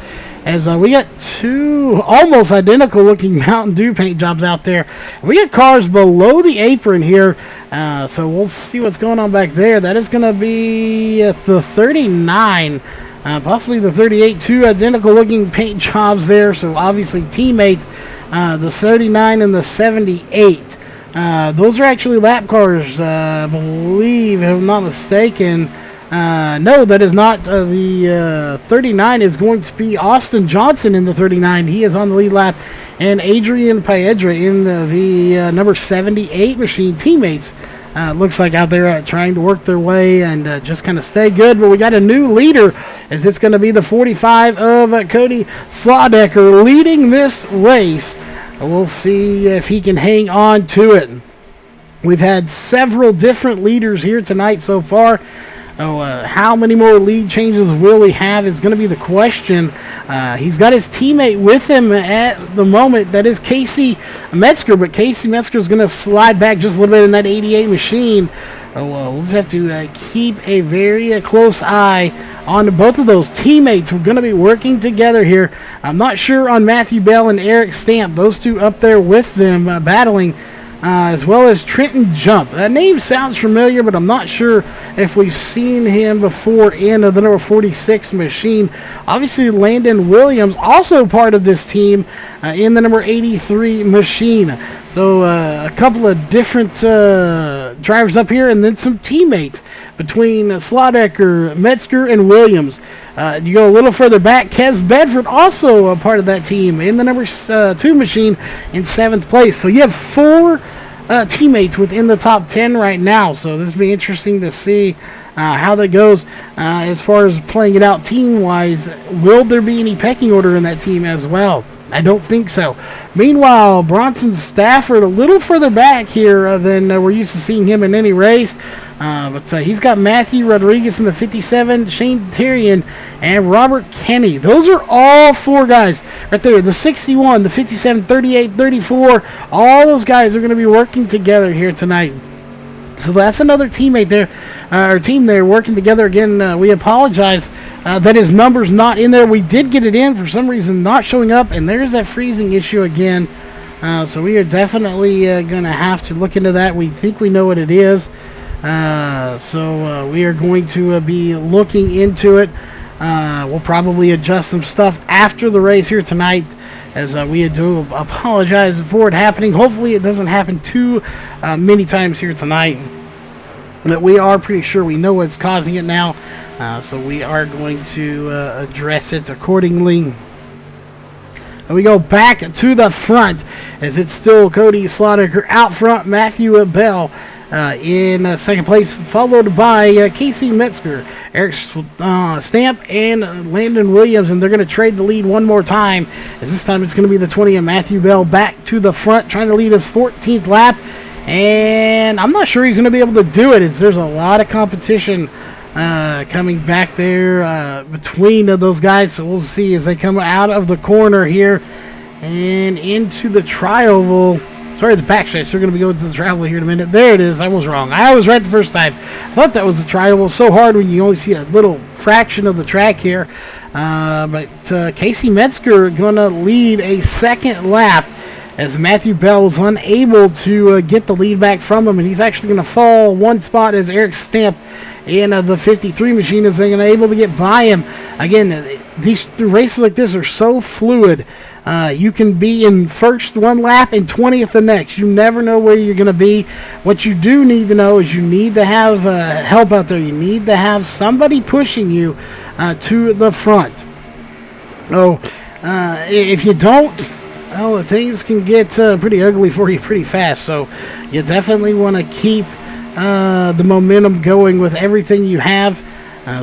As we got two almost identical looking Mountain Dew paint jobs out there. We got cars below the apron here. So we'll see what's going on back there. That is going to be the 39. Possibly the 38. Two identical looking paint jobs there. So obviously teammates. The 39 and the 78. Those are actually lap cars, I believe, if I'm not mistaken. No, that is not. The 39 is going to be Austin Johnson in the 39. He is on the lead lap. And Adrian Piedra in the number 78 machine. Teammates, looks like out there trying to work their way and just kind of stay good. But we got a new leader, as it's going to be the 45 of Cody Slawdecker leading this race. We'll see if he can hang on to it. We've had several different leaders here tonight so far. How many more lead changes will he have is going to be the question. He's got his teammate with him at the moment. That is Casey Metzger, but Casey Metzger is going to slide back just a little bit in that 88 machine. We'll just have to keep a very close eye on both of those teammates. We're going to be working together here. I'm not sure on Matthew Bell and Eric Stamp, those two up there with them battling, as well as Trenton Jump. That name sounds familiar, but I'm not sure if we've seen him before in the number 46 machine. Obviously, Landon Williams, also part of this team in the number 83 machine. So a couple of different drivers up here, and then some teammates between Slodecker, Metzger, and Williams. You go a little further back, Kez Bedford, also a part of that team, in the number 2 machine in 7th place. So you have 4 teammates within the top 10 right now. So this will be interesting to see how that goes as far as playing it out team-wise. Will there be any pecking order in that team as well? I don't think so. Meanwhile, Bronson Stafford a little further back here than we're used to seeing him in any race. But he's got Matthew Rodriguez in the 57, Shane Tyrion, and Robert Kenny. Those are all 4 guys right there. The 61, the 57, 38, 34. All those guys are going to be working together here tonight. So that's another teammate there, our team there working together again. We apologize that his number's not in there. We did get it in for some reason, not showing up, and there's that freezing issue again. So we are definitely going to have to look into that. We think we know what it is. So we are going to be looking into it. We'll probably adjust some stuff after the race here tonight, as we do apologize for it happening. Hopefully it doesn't happen too many times here tonight. But we are pretty sure we know what's causing it now. So we are going to address it accordingly. And we go back to the front as it's still Cody Slodecker out front, Matthew Bell in 2nd place, followed by Casey Metzger, Eric Stamp, and Landon Williams. And they're going to trade the lead one more time, as this time it's going to be the 20 and Matthew Bell back to the front, trying to lead his 14th lap. And I'm not sure he's going to be able to do it. There's a lot of competition coming back there between those guys. So we'll see as they come out of the corner here and into the tri-oval. Sorry, the backstretch. They're going to be going to the travel here in a minute. There it is. I was wrong. I was right the first time. I thought that was the tri-oval. So hard when you only see a little fraction of the track here. But Casey Metzger going to lead a 2nd lap, as Matthew Bell was unable to get the lead back from him, and he's actually going to fall 1 spot as Eric Stamp in the 53 machine is going to able to get by him. Again, these races like this are so fluid. You can be in first one lap and 20th the next. You never know where you're going to be. What you do need to know is you need to have help out there. You need to have somebody pushing you to the front. So if you don't, well, things can get pretty ugly for you pretty fast. So you definitely want to keep the momentum going with everything you have.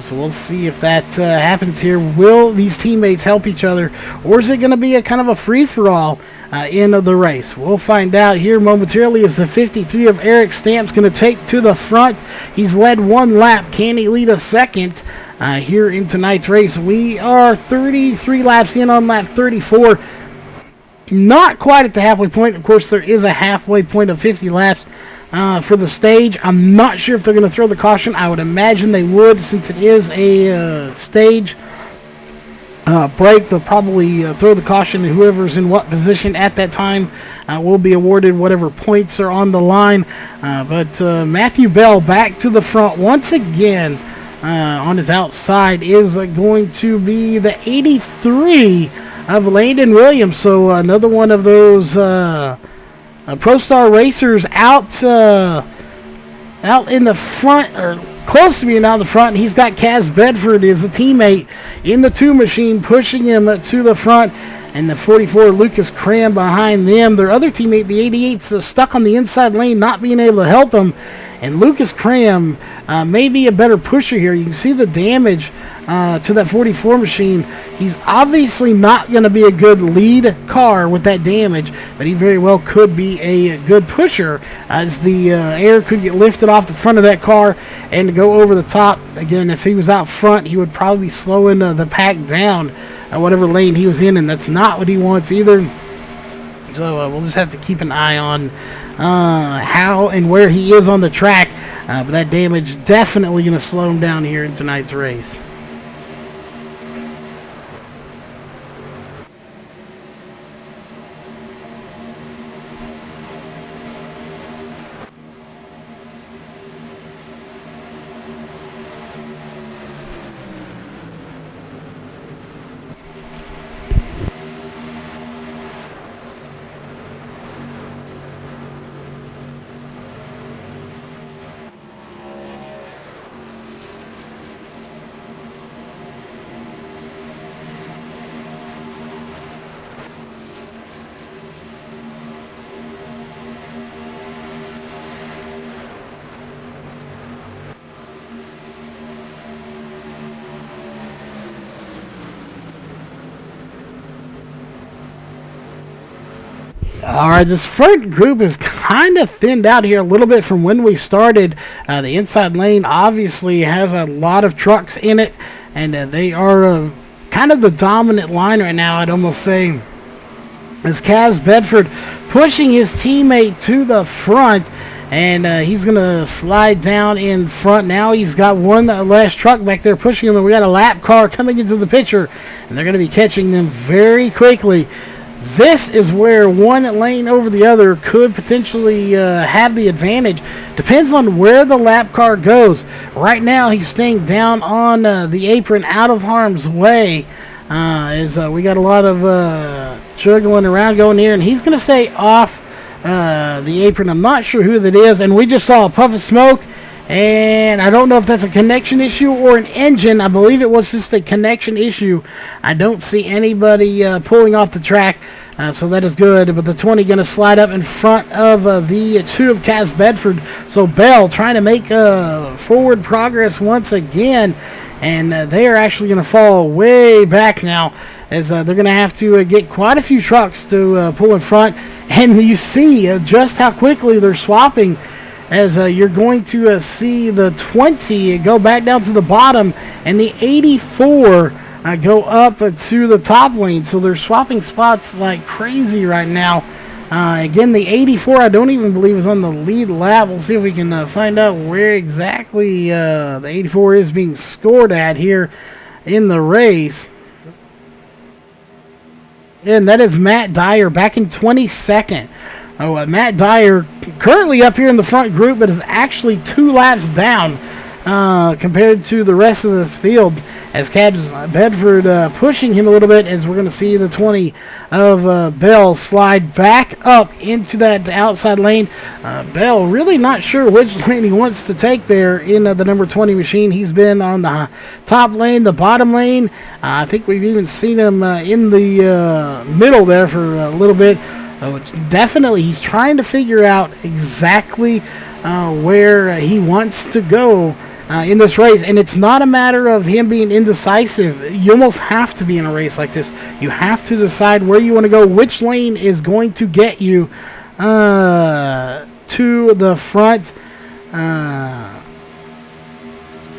So we'll see if that happens here. Will these teammates help each other, or is it going to be a kind of a free-for-all in the race? We'll find out here momentarily as the 53 of Eric Stamp's going to take to the front. He's led 1 lap. Can he lead a 2nd here in tonight's race? We are 33 laps in on lap 34. Not quite at the halfway point. Of course, there is a halfway point of 50 laps for the stage. I'm not sure if they're going to throw the caution. I would imagine they would, since it is a stage break. They'll probably throw the caution, and whoever's in what position at that time will be awarded whatever points are on the line. But Matthew Bell back to the front once again on his outside is going to be the 83 of Landon Williams. So another one of those Pro Star racers out in the front, or close to being out in the front. He's got Kaz Bedford as a teammate in the 2 machine, pushing him to the front, and the 44 Lucas Cram behind them. Their other teammate, the 88's stuck on the inside lane, not being able to help him. And Lucas Cram may be a better pusher here. You can see the damage to that 44 machine. He's obviously not going to be a good lead car with that damage, but he very well could be a good pusher, as the air could get lifted off the front of that car and go over the top. Again, if he was out front, he would probably be slowing the pack down whatever lane he was in, and that's not what he wants either. So we'll just have to keep an eye on how and where he is on the track. But that damage definitely going to slow him down here in tonight's race. All right, this front group is kind of thinned out here a little bit from when we started. The inside lane obviously has a lot of trucks in it, and they are kind of the dominant line right now, I'd almost say. As Kaz Bedford pushing his teammate to the front, and he's going to slide down in front. Now he's got one last truck back there pushing him, and we got a lap car coming into the picture, and they're going to be catching them very quickly. This is where one lane over the other could potentially have the advantage. Depends on where the lap car goes. Right now, he's staying down on the apron out of harm's way. As we got a lot of juggling around going here, and he's going to stay off the apron. I'm not sure who that is, and we just saw a puff of smoke, and I don't know if that's a connection issue or an engine. I believe it was just a connection issue. I don't see anybody pulling off the track, so that is good. But the 20 going to slide up in front of the 2 of Kaz Bedford. So Bell trying to make forward progress once again, and they are actually going to fall way back now, as they're going to have to get quite a few trucks to pull in front. And you see just how quickly they're swapping, as you're going to see the 20 go back down to the bottom, and the 84 go up to the top lane. So they're swapping spots like crazy right now. Again, the 84 I don't even believe is on the lead lap. We'll see if we can find out where exactly the 84 is being scored at here in the race. And that is Matt Dyer back in 22nd. Matt Dyer currently up here in the front group, but is actually 2 laps down compared to the rest of this field, as Kaz Bedford pushing him a little bit, as we're going to see the 20 of Bell slide back up into that outside lane. Bell really not sure which lane he wants to take there in the number 20 machine. He's been on the top lane, the bottom lane. I think we've even seen him in the middle there for a little bit. Definitely he's trying to figure out exactly where he wants to go in this race, and it's not a matter of him being indecisive. You almost have to be in a race like this. You have to decide where you want to go, which lane is going to get you to the front,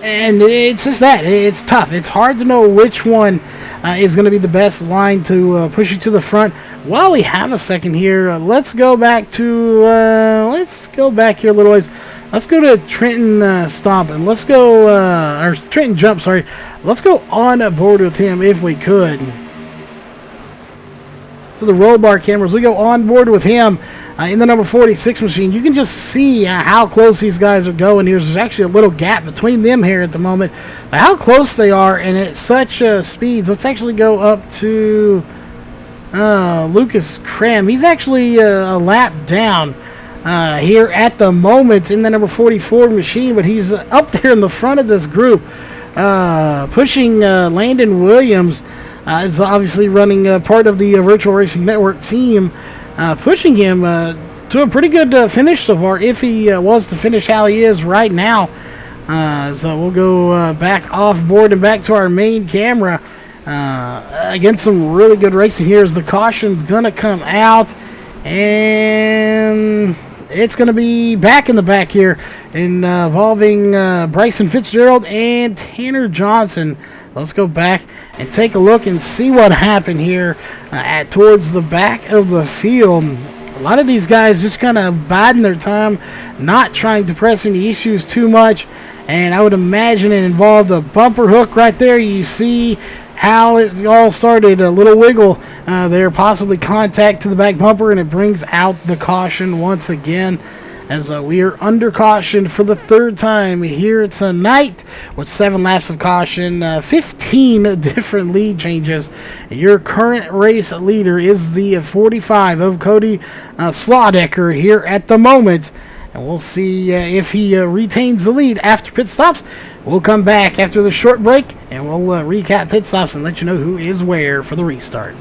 and it's just that. It's tough. It's hard to know which one is going to be the best line to push you to the front. While we have a second here, let's go back to here a little ways. Let's go to Trenton Stomp, and let's go, or Trenton Jump, sorry. Let's go on board with him if we could. To the roll bar cameras, we go on board with him in the number 46 machine. You can just see how close these guys are going here. There's actually a little gap between them here at the moment. But how close they are, and at such speeds. Let's actually go up to Lucas Cram. He's actually a lap down here at the moment in the number 44 machine, but he's up there in the front of this group, pushing Landon Williams. Is obviously running part of the Virtual Racing Network team, pushing him to a pretty good finish so far, if he was to finish how he is right now. So we'll go back off board and back to our main camera. Again, some really good racing here as the caution's going to come out, and it's going to be back in the back here involving Bryson Fitzgerald and Tanner Johnson. Let's go back and take a look and see what happened here towards the back of the field. A lot of these guys just kind of biding their time, not trying to press any issues too much, and I would imagine it involved a bumper hook right there. You see how it all started, a little wiggle there, possibly contact to the back bumper, and it brings out the caution once again, as we are under caution for the third time here tonight with 7 laps of caution, 15 different lead changes. Your current race leader is the 45 of Cody Slaudecker here at the moment, and we'll see if he retains the lead after pit stops. We'll come back after the short break, and we'll recap pit stops and let you know who is where for the restart.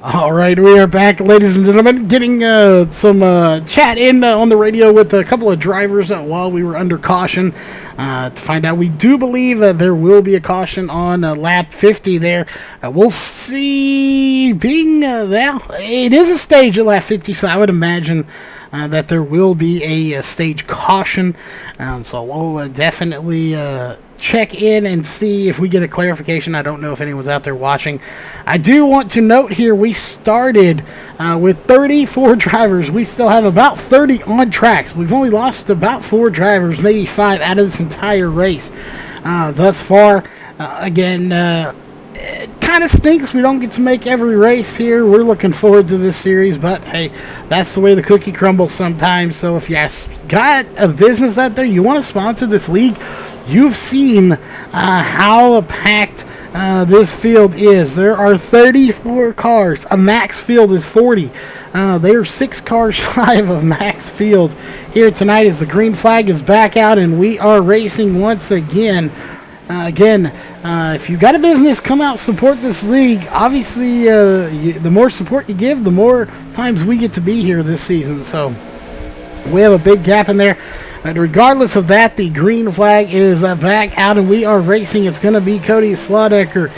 All right, we are back, ladies and gentlemen, getting some chat in on the radio with a couple of drivers while we were under caution to find out. We do believe there will be a caution on lap 50 there. We'll see. Being well, it is a stage at lap 50, so I would imagine that there will be a stage caution. So we'll definitely check in and see if we get a clarification. I don't know if anyone's out there watching. I do want to note here, we started with 34 drivers. We still have about 30 on tracks. We've only lost about 4 drivers, maybe 5 out of this entire race thus far. Again, it kind of stinks we don't get to make every race here. We're looking forward to this series, but hey, that's the way the cookie crumbles sometimes. So if you got a business out there, you want to sponsor this league, you've seen how packed this field is. There are 34 cars. A max field is 40. They are 6 cars shy of a max field here tonight as the green flag is back out and we are racing once again. If you got a business, come out, support this league. Obviously, the more support you give, the more times we get to be here this season. So we have a big gap in there. But regardless of that, the green flag is back out and we are racing. It's going to be Cody Slaudecker,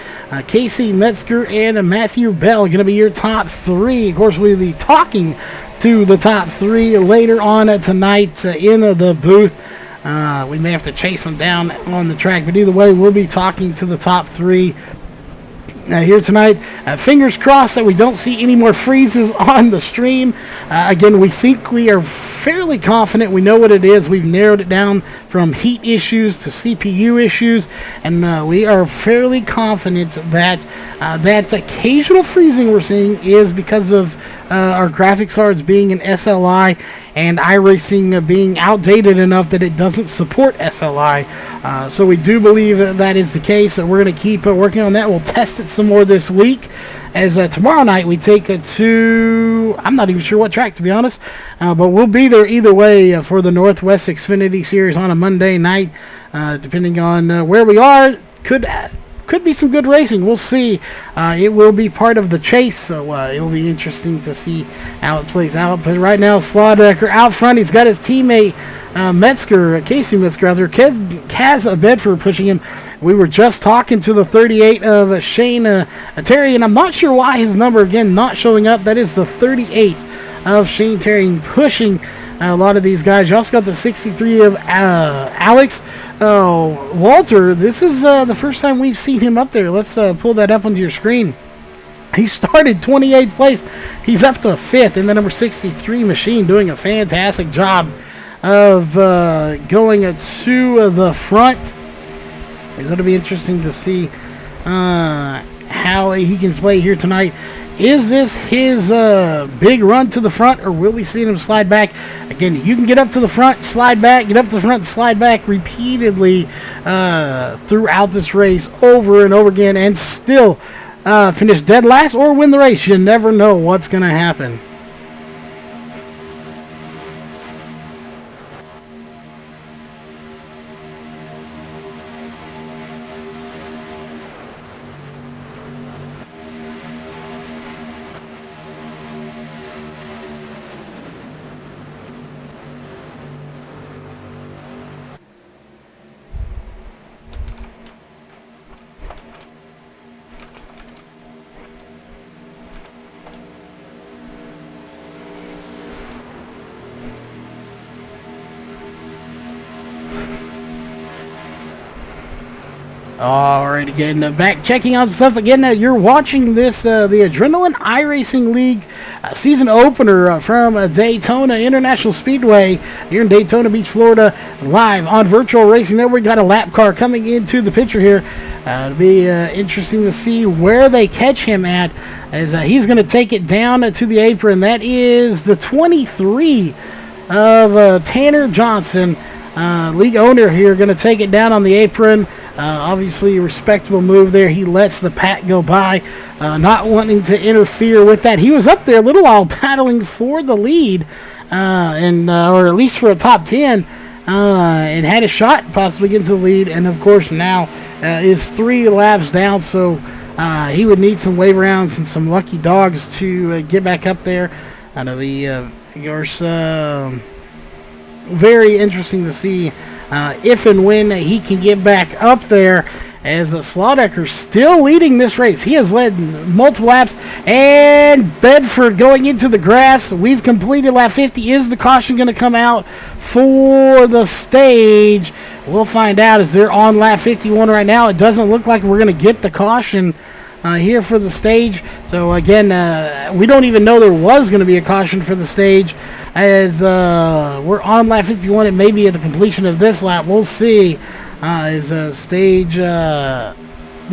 Casey Metzger, and Matthew Bell going to be your top 3. Of course, we'll be talking to the top 3 later on tonight in the booth. We may have to chase them down on the track, but either way, we'll be talking to the top 3 here tonight. Fingers crossed that we don't see any more freezes on the stream. Again, we think we are fairly confident. We know what it is. We've narrowed it down from heat issues to CPU issues, and we are fairly confident that that occasional freezing we're seeing is because of our graphics cards being an SLI and iRacing being outdated enough that it doesn't support SLI. So we do believe that is the case. We're going to keep working on that. We'll test it some more this week. As tomorrow night we take it to, I'm not even sure what track to be honest, but we'll be there either way for the Northwest Xfinity Series on a Monday night, depending on where we are. Could be some good racing. We'll see. It will be part of the chase, so it will be interesting to see how it plays out. But right now, Slaudecker out front. He's got his teammate Metzger, Casey Metzger out there. Kaz Bedford pushing him. We were just talking to the 38 of Shane Terry, and I'm not sure why his number, again, not showing up. That is the 38 of Shane Terry pushing a lot of these guys. You also got the 63 of Alex Walter. This is the first time we've seen him up there. Let's pull that up onto your screen. He started 28th place. He's up to 5th, and the number 63 Machine doing a fantastic job of going to the front. It's going to be interesting to see how he can play here tonight. Is this his big run to the front, or will we see him slide back? Again, you can get up to the front, slide back, get up to the front, slide back repeatedly throughout this race over and over again and still finish dead last or win the race. You never know what's going to happen. Alright, again, back checking on stuff. Again, you're watching this, the Adrenaline iRacing League season opener from Daytona International Speedway here in Daytona Beach, Florida, live on virtual racing. There we got a lap car coming into the picture here. It'll be interesting to see where they catch him at, as he's going to take it down to the apron. That is the 23 of Tanner Johnson, league owner here, going to take it down on the apron. Obviously a respectable move there. He lets the pack go by, not wanting to interfere with that. He was up there a little while battling for the lead, or at least for a top 10, and had a shot possibly getting to the lead, and of course now is 3 laps down. So He would need some wave rounds and some lucky dogs to get back up there. It'll be, of course, very interesting to see if and when he can get back up there, as Slaughter still leading this race. He has led multiple laps, and Bedford going into the grass. We've completed lap 50. Is the caution going to come out for the stage? We'll find out, as they're on lap 51 right now. It doesn't look like we're going to get the caution here for the stage. So again, we don't even know there was going to be a caution for the stage, as we're on lap 51. It may be at the completion of this lap. We'll see. The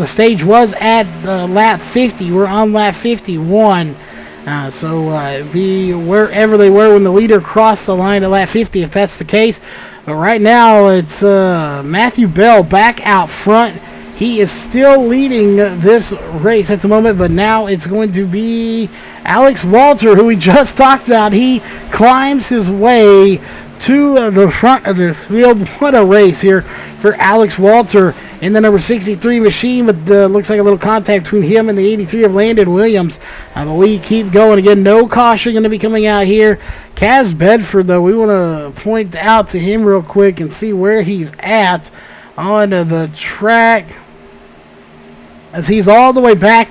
stage was at lap 50. We're on lap 51. So be wherever they were when the leader crossed the line at lap 50, if that's the case. But right now it's Matthew Bell back out front. He is still leading this race at the moment, but now it's going to be Alex Walter, who we just talked about. He climbs his way to the front of this field. What a race here for Alex Walter in the number 63 machine, but looks like a little contact between him and the 83 of Landon Williams. But we keep going. Again, no caution going to be coming out here. Kaz Bedford, though, we want to point out to him real quick and see where he's at on the track, as he's all the way back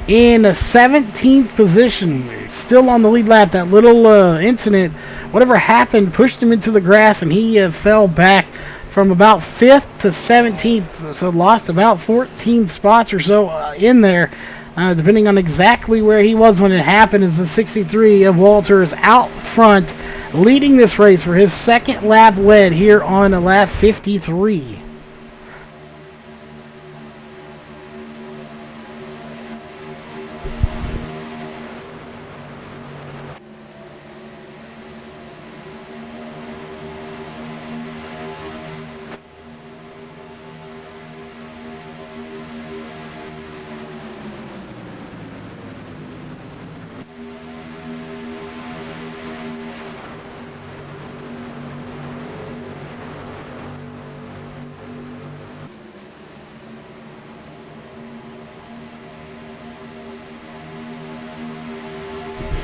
in the 17th position, still on the lead lap. That little incident, whatever happened, pushed him into the grass, and he fell back from about 5th to 17th, so lost about 14 spots or so in there, depending on exactly where he was when it happened. As the 63 of Walter is out front, leading this race for his second lap led here on lap 53.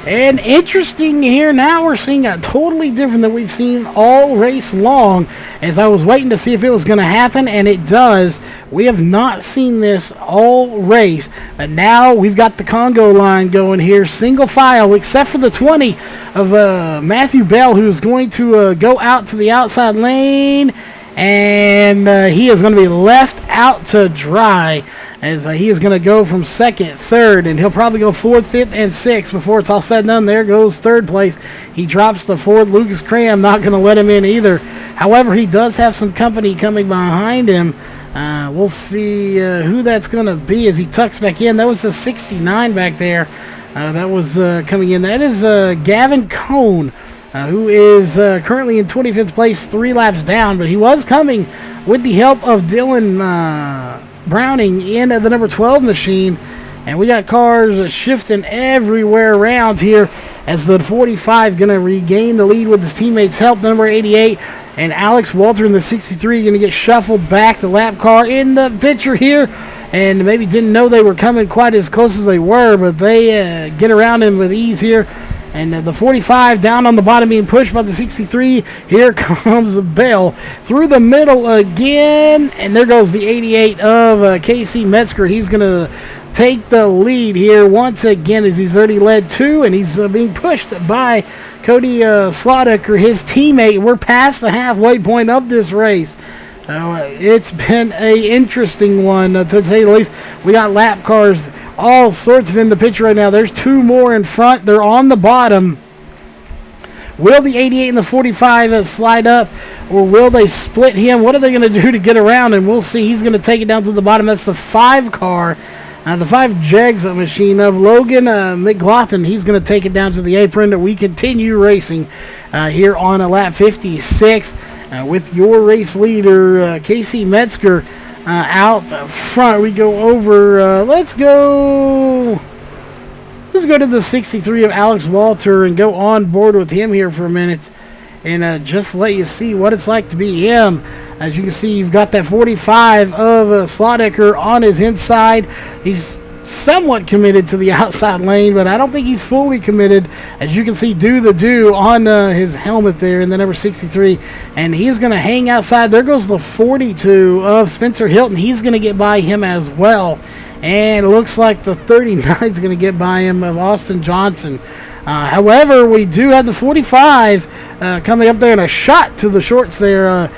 And interesting here, now we're seeing a totally different than we've seen all race long, as I was waiting to see if it was going to happen, and it does. We have not seen this all race, but now we've got the Congo line going here, single file, except for the 20 of Matthew Bell, who's going to go out to the outside lane, and he is going to be left out to dry, as he is going to go from second, third, and he'll probably go fourth, fifth, and sixth before it's all said and done. There goes third place. He drops the Ford. Lucas Cram not going to let him in either. However, he does have some company coming behind him. We'll see who that's going to be as he tucks back in. That was the 69 back there. That was coming in. That is Gavin Cohn, who is currently in 25th place, 3 laps down, but he was coming with the help of Dylan Browning in the number 12 machine. And we got cars shifting everywhere around here, as the 45 going to regain the lead with his teammates' help. Number 88 and Alex Walter in the 63 going to get shuffled back. The lap car in the picture here, and maybe didn't know they were coming quite as close as they were, but they get around him with ease here. And the 45 down on the bottom being pushed by the 63. Here comes Bell through the middle again. And there goes the 88 of Casey Metzger. He's going to take the lead here once again, as he's already led 2. And he's being pushed by Cody Slaughter, his teammate. We're past the halfway point of this race. It's been an interesting one, to say the least. We got lap cars all sorts of in the picture right now. There's 2 more in front. They're on the bottom. Will the 88 and the 45 slide up, or will they split him? What are they going to do to get around? And we'll see. He's going to take it down to the bottom. That's the 5 car, the 5 Jegs machine of Logan McLaughlin. He's going to take it down to the apron. We continue racing here on lap 56 with your race leader, Casey Metzger, out front. We go over, let's go to the 63 of Alex Walter and go on board with him here for a minute, and just let you see what it's like to be him. As you can see, you've got that 45 of Slaughter on his inside. He's somewhat committed to the outside lane, but I don't think he's fully committed. As you can see, do on his helmet there in the number 63, and he's going to hang outside. There goes the 42 of Spencer Hilton. He's going to get by him as well, and it looks like the 39 is going to get by him of Austin Johnson. However, we do have the 45 coming up there, and a shot to the shorts there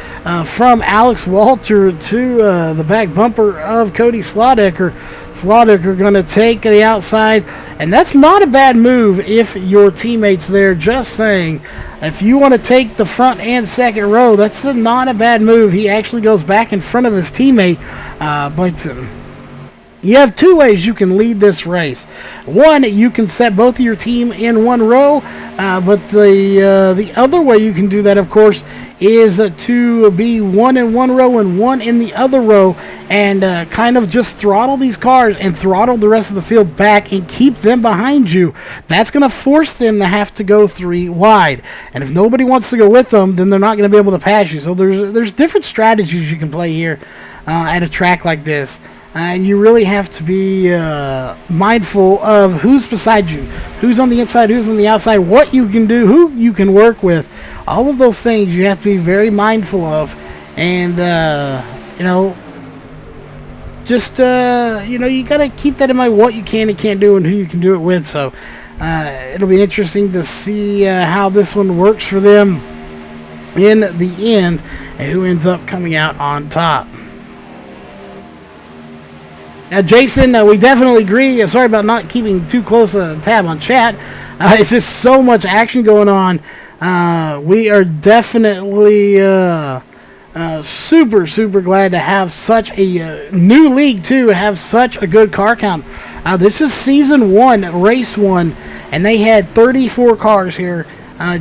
from Alex Walter to the back bumper of Cody Slaudecker. Slaudecker going to take the outside, and that's not a bad move if your teammate's there. Just saying, if you want to take the front and second row, that's not a bad move. He actually goes back in front of his teammate, but you have two ways you can lead this race. One, you can set both of your team in one row, but the other way you can do that, of course, is to be one in one row and one in the other row, and kind of just throttle these cars and throttle the rest of the field back and keep them behind you. That's going to force them to have to go 3 wide, and if nobody wants to go with them, then they're not going to be able to pass you. So there's different strategies you can play here at a track like this. And you really have to be mindful of who's beside you, who's on the inside, who's on the outside, what you can do, who you can work with. All of those things you have to be very mindful of. And, just, you got to keep that in mind, what you can and can't do and who you can do it with. So it'll be interesting to see how this one works for them in the end and who ends up coming out on top. Now, Jason, we definitely agree. Sorry about not keeping too close a tab on chat. It's just so much action going on. We are definitely super glad to have such a new league, too, have such a good car count. This is Season 1, Race 1, and they had 34 cars here.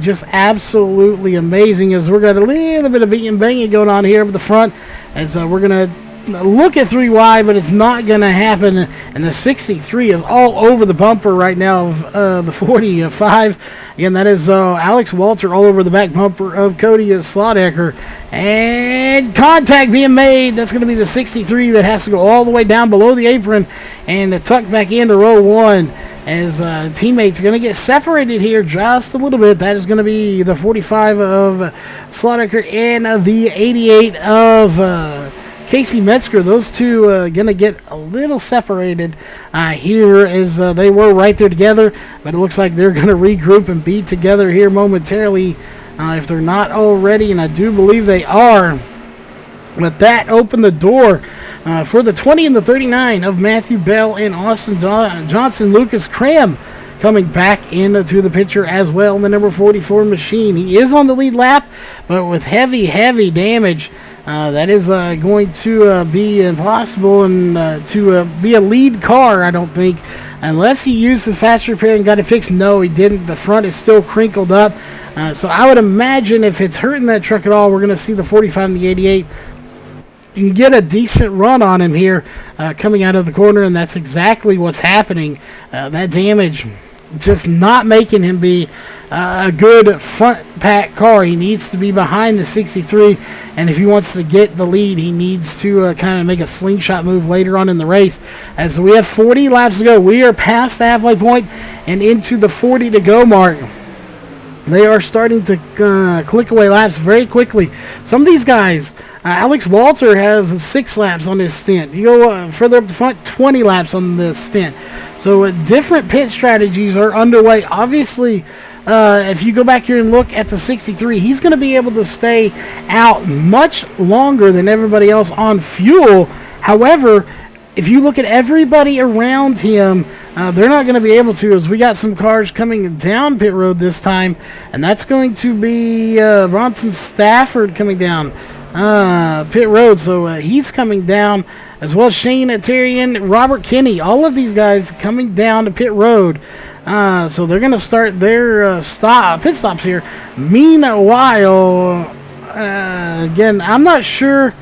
Just absolutely amazing, as we're got a little bit of beating and banging going on here up at the front, as we're going to look at 3 wide, but it's not going to happen. And the 63 is all over the bumper right now of the 45. Again, that is Alex Walter all over the back bumper of Cody Slaudecker. And contact being made. That's going to be the 63 that has to go all the way down below the apron and tuck back into row 1. As teammates are going to get separated here just a little bit. That is going to be the 45 of Slaudecker and the 88 of Casey Metzger. Those two going to get a little separated here, as they were right there together, but it looks like they're going to regroup and be together here momentarily if they're not already, and I do believe they are. But that opened the door for the 20 and the 39 of Matthew Bell and Austin Johnson. Lucas Cram coming back into the picture as well in the number 44 machine. He is on the lead lap, but with heavy damage. That is going to be impossible and to be a lead car, I don't think, unless he used his fast repair and got it fixed. No, he didn't. The front is still crinkled up. So I would imagine if it's hurting that truck at all, we're going to see the 45 and the 88. You can get a decent run on him here coming out of the corner, and that's exactly what's happening. That damage just not making him be a good front pack car. He needs to be behind the 63, and if he wants to get the lead, he needs to kind of make a slingshot move later on in the race. As we have 40 laps to go, we are past the halfway point and into the 40 to go mark. They are starting to click away laps very quickly. Some of these guys, Alex Walter has 6 laps on this stint. You go further up the front, 20 laps on this stint. So different pit strategies are underway. Obviously, if you go back here and look at the 63, he's going to be able to stay out much longer than everybody else on fuel. However, if you look at everybody around him, they're not going to be able to, as we got some cars coming down pit road this time, and that's going to be Bronson Stafford coming down pit road. So he's coming down, as well as Shane Terrian, Robert Kinney, all of these guys coming down to pit road. So they're going to start their pit stops here. Meanwhile, again, I'm not sure.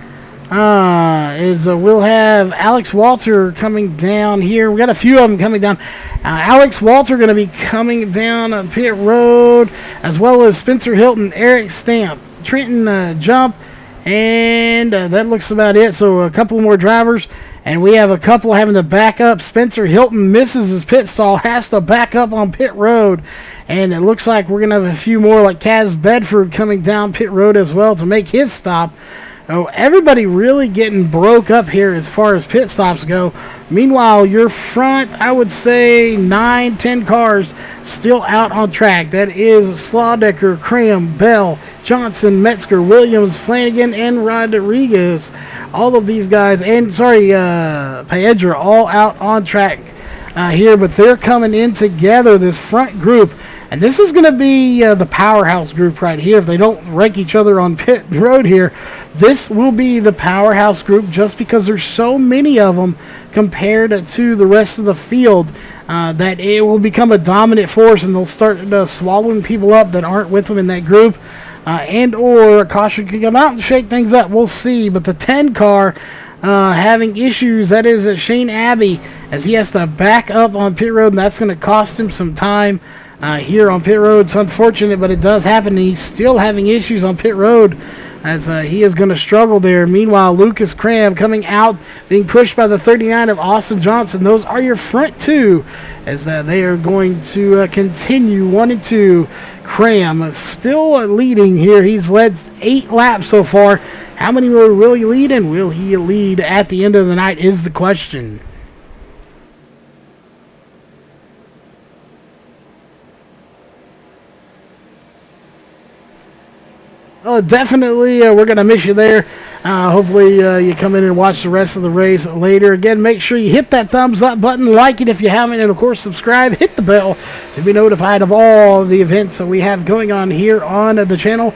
We'll have Alex Walter coming down here. We got a few of them coming down. Alex Walter going to be coming down pit road, as well as Spencer Hilton, Eric Stamp, Trenton Jump, And that looks about it. So a couple more drivers. And we have a couple having to back up. Spencer Hilton misses his pit stall, has to back up on pit road. And it looks like we're going to have a few more, like Kaz Bedford coming down pit road as well to make his stop. Oh, everybody really getting broke up here as far as pit stops go. Meanwhile, your front, I would say 9, 10 cars still out on track. That is Slawdecker, Cram, Bell, Johnson, Metzger, Williams, Flanagan, and Rodriguez. All of these guys, and Piedra, all out on track here, but they're coming in together, this front group. And this is going to be the powerhouse group right here. If they don't wreck each other on pit road here, this will be the powerhouse group just because there's so many of them compared to the rest of the field that it will become a dominant force, and they'll start swallowing people up that aren't with them in that group. And or a caution could come out and shake things up. We'll see. But the 10 car having issues, that is Shane Abbey, as he has to back up on pit road, and that's going to cost him some time here on pit road. It's unfortunate, but it does happen. He's still having issues on pit road as he is going to struggle there. Meanwhile, Lucas Cram coming out, being pushed by the 39 of Austin Johnson. Those are your front two, as they are going to continue 1 and 2. Cram still leading here. He's led 8 laps so far. How many will he lead, and will he lead at the end of the night is the question. Oh, definitely, we're going to miss you there. Hopefully, you come in and watch the rest of the race later. Again, make sure you hit that thumbs up button, like it if you haven't, and of course, subscribe. Hit the bell to be notified of all the events that we have going on here on the channel.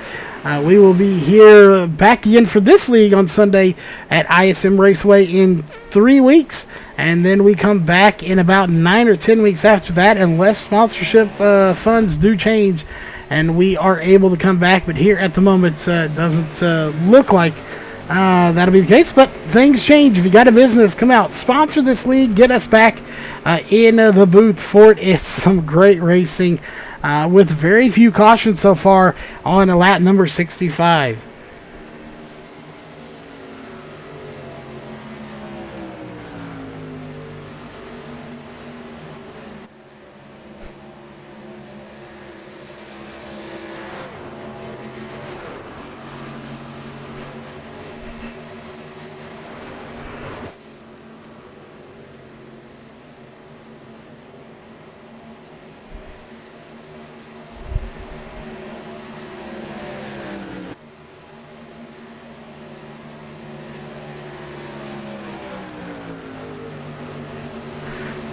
We will be here back again for this league on Sunday at ISM Raceway in 3 weeks. And then we come back in about 9 or 10 weeks after that, unless sponsorship funds do change and we are able to come back. But here at the moment, it doesn't look like that'll be the case. But things change. If you got a business, come out, sponsor this league, get us back in the booth for it. It's some great racing with very few cautions so far on lap number 65.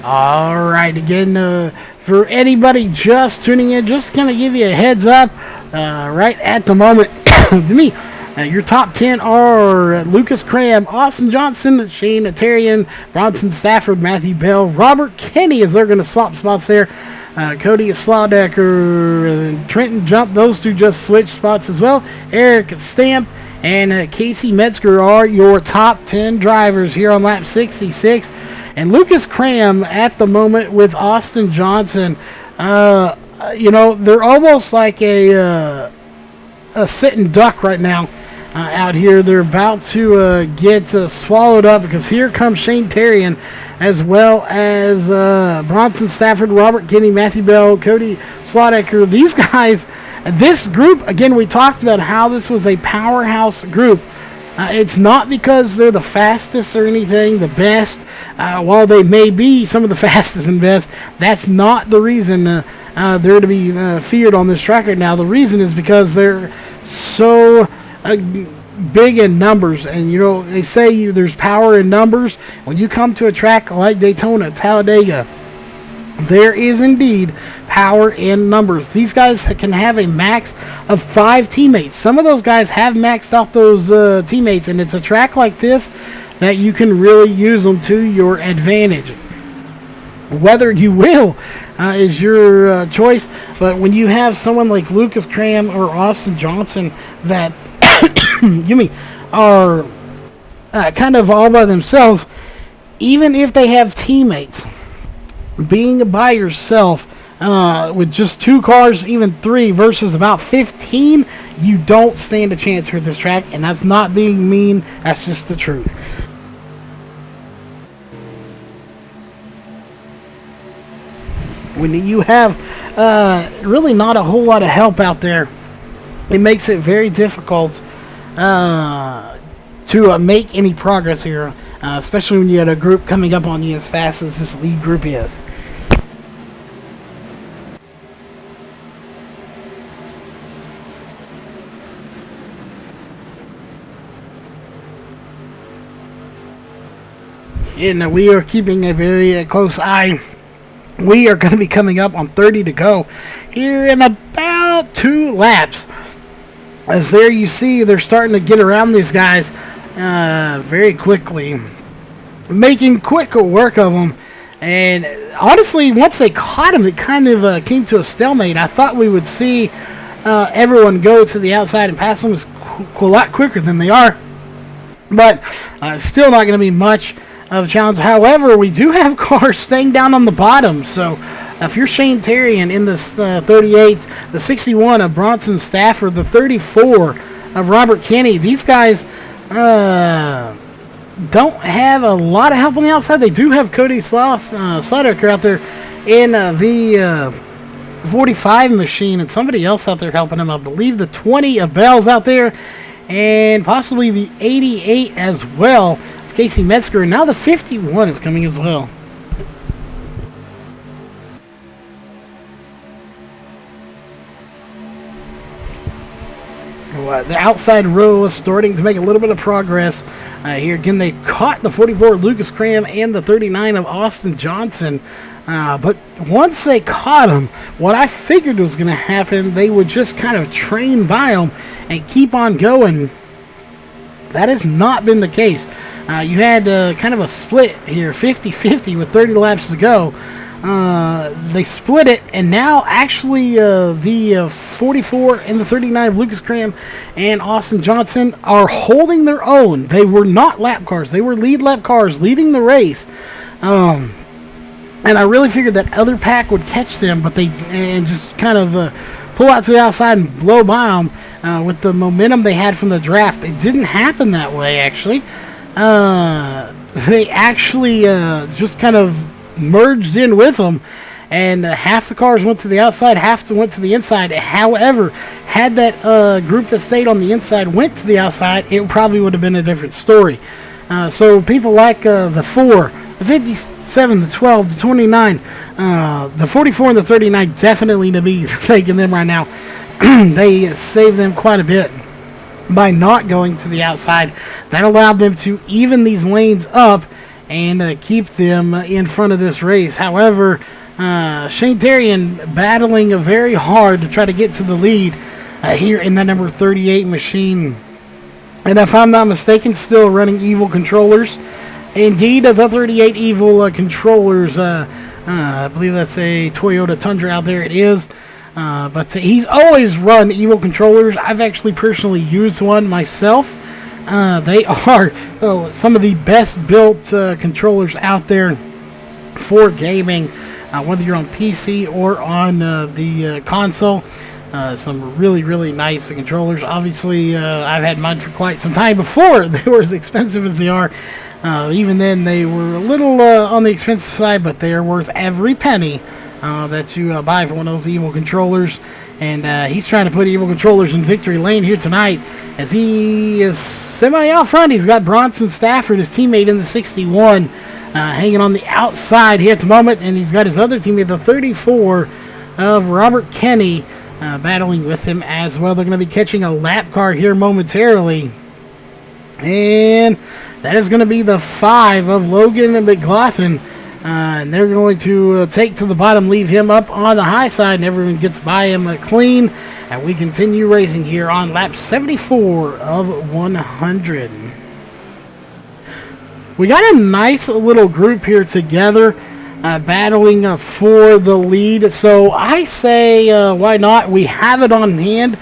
All right, again, for anybody just tuning in, just going to give you a heads up right at the moment. To me, your top 10 are Lucas Cram, Austin Johnson, Shane Terrian, Bronson Stafford, Matthew Bell, Robert Kenny, as they're going to swap spots there. Cody Slawdecker, Trenton Jump, those two just switched spots as well. Eric Stamp and Casey Metzger are your top 10 drivers here on lap 66. And Lucas Cram at the moment with Austin Johnson, they're almost like a sitting duck right now out here. They're about to get swallowed up because here comes Shane Terrian, as well as Bronson Stafford, Robert Kinney, Matthew Bell, Cody Slawdecker. These guys, this group, again, we talked about how this was a powerhouse group. It's not because they're the fastest or anything, the best. While they may be some of the fastest and best, that's not the reason they're to be feared on this track right now. The reason is because they're so big in numbers. And, they say there's power in numbers. When you come to a track like Daytona, Talladega, there is indeed power in numbers. These guys can have a max of 5 teammates. Some of those guys have maxed out those teammates, and it's a track like this that you can really use them to your advantage. Whether you will is your choice, but when you have someone like Lucas Cram or Austin Johnson that are kind of all by themselves, even if they have teammates, being by yourself with just 2 cars, even 3 versus about 15, You don't stand a chance here at this track, and that's not being mean. That's just the truth. When you have really not a whole lot of help out there, it makes it very difficult to make any progress here, especially when you had a group coming up on you as fast as this lead group is. And we are keeping a very close eye. We are going to be coming up on 30 to go here in about 2 laps. As there you see, they're starting to get around these guys very quickly, making quick work of them. And honestly, once they caught him, it kind of came to a stalemate. I thought we would see everyone go to the outside and pass them a lot quicker than they are. But still not going to be much of a challenge. However, we do have cars staying down on the bottom. So if you're Shane Terrian in this 38, the 61 of Bronson Stafford, the 34 of Robert Kenny, these guys don't have a lot of help on the outside. They do have Cody Slaughter out there in the 45 machine, and somebody else out there helping him. I believe the 20 of Bell's out there, and possibly the 88 as well, Casey Metzger, and now the 51 is coming as well. The outside row is starting to make a little bit of progress here. Again, they caught the 44 of Lucas Cram and the 39 of Austin Johnson. But once they caught him, what I figured was going to happen, they would just kind of train by him and keep on going. That has not been the case. You had kind of a split here, 50-50 with 30 laps to go. They split it, and now actually the 44 and the 39 of Lucas Cram and Austin Johnson are holding their own. They were not lap cars. They were lead lap cars leading the race. And I really figured that other pack would catch them, but they just kind of pull out to the outside and blow by them with the momentum they had from the draft. It didn't happen that way, actually. They actually just kind of merged in with them, and half the cars went to the outside, half went to the inside. However, had that group that stayed on the inside went to the outside, it probably would have been a different story. So people like the 4, the 57, the 12, the 29, the 44 and the 39 definitely to be taking them right now. They saved them quite a bit by not going to the outside. That allowed them to even these lanes up and keep them in front of this race. However, Shane Terrian battling very hard to try to get to the lead here in that number 38 machine. And if I'm not mistaken, still running evil controllers. Indeed, the 38 evil controllers, I believe that's a Toyota Tundra out there. It is. But he's always run evil controllers. I've actually personally used one myself. They are some of the best built controllers out there for gaming, whether you're on PC or on the console. Some really, really nice controllers. Obviously, I've had mine for quite some time before they were as expensive as they are. Even then, they were a little on the expensive side, but they are worth every penny that you buy for one of those evil controllers. And he's trying to put evil controllers in victory lane here tonight, as he is semi out front. He's got Bronson Stafford, his teammate, in the 61, hanging on the outside here at the moment, and he's got his other teammate, the 34 of Robert Kenny, battling with him as well. They're going to be catching a lap car here momentarily, and that is going to be the 5 of Logan and McLaughlin. And they're going to take to the bottom, leave him up on the high side, and everyone gets by him clean. And we continue racing here on lap 74 of 100. We got a nice little group here together, battling for the lead. So I say, why not? We have it on hand.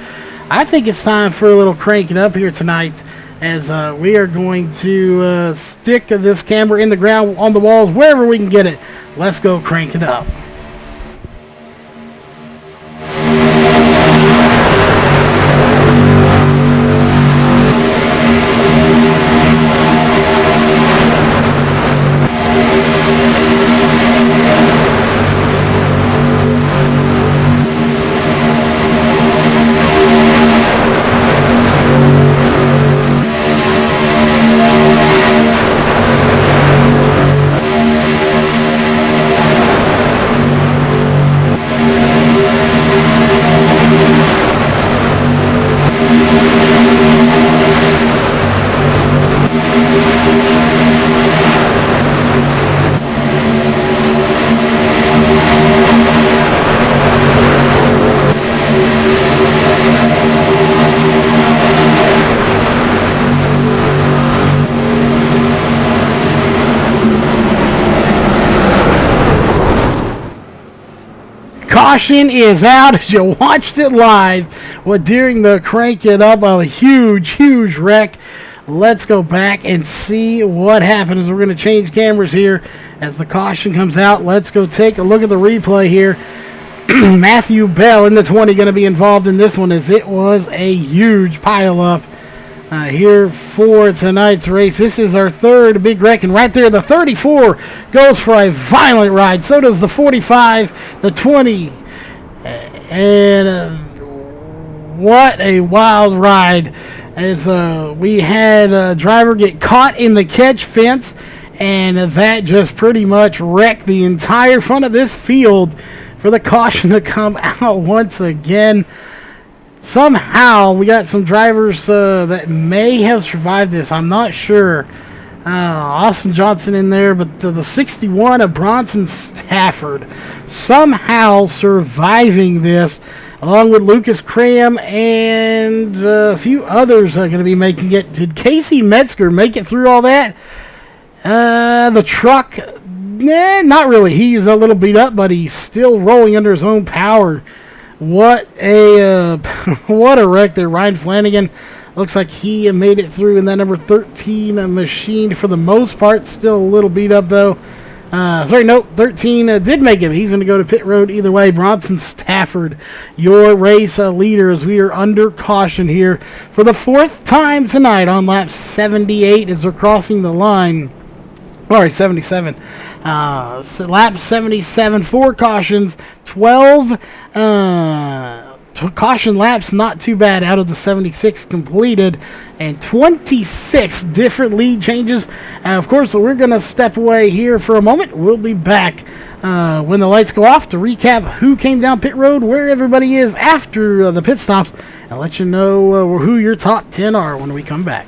I think it's time for a little crank it up here tonight, as we are going to stick this camera in the ground, on the walls, wherever we can get it. Let's go crank it up. caution is out as you watched it live. Well, during the crank it up, a huge wreck. Let's go back and see what happened as we're going to change cameras here as the caution comes out. Let's go take a look at the replay here. Matthew Bell in the 20 going to be involved in this one as it was a huge pileup here for tonight's race. This is our third big wreck, and right there the 34 goes for a violent ride. So does the 45, the 20, and what a wild ride as we had a driver get caught in the catch fence, and that just pretty much wrecked the entire front of this field for the caution to come out once again. Somehow we got some drivers that may have survived this. I'm not sure. Austin Johnson in there, but the 61 of Bronson Stafford somehow surviving this, along with Lucas Cram and a few others are going to be making it. Did Casey Metzger make it through all that? The truck, not really. He's a little beat up, but he's still rolling under his own power. What a what a wreck there. Ryan Flanagan looks like he made it through in that number 13 machine for the most part. Still a little beat up though. 13 did make it. He's going to go to pit road either way. Bronson Stafford, your race leader, as we are under caution here for the fourth time tonight on lap 78 as they're crossing the line. Sorry, 77. Lap 77, 4 cautions, 12 caution laps, not too bad out of the 76 completed, and 26 different lead changes. Of course, so we're going to step away here for a moment. We'll be back when the lights go off to recap who came down pit road, where everybody is after the pit stops, and let you know who your top 10 are when we come back.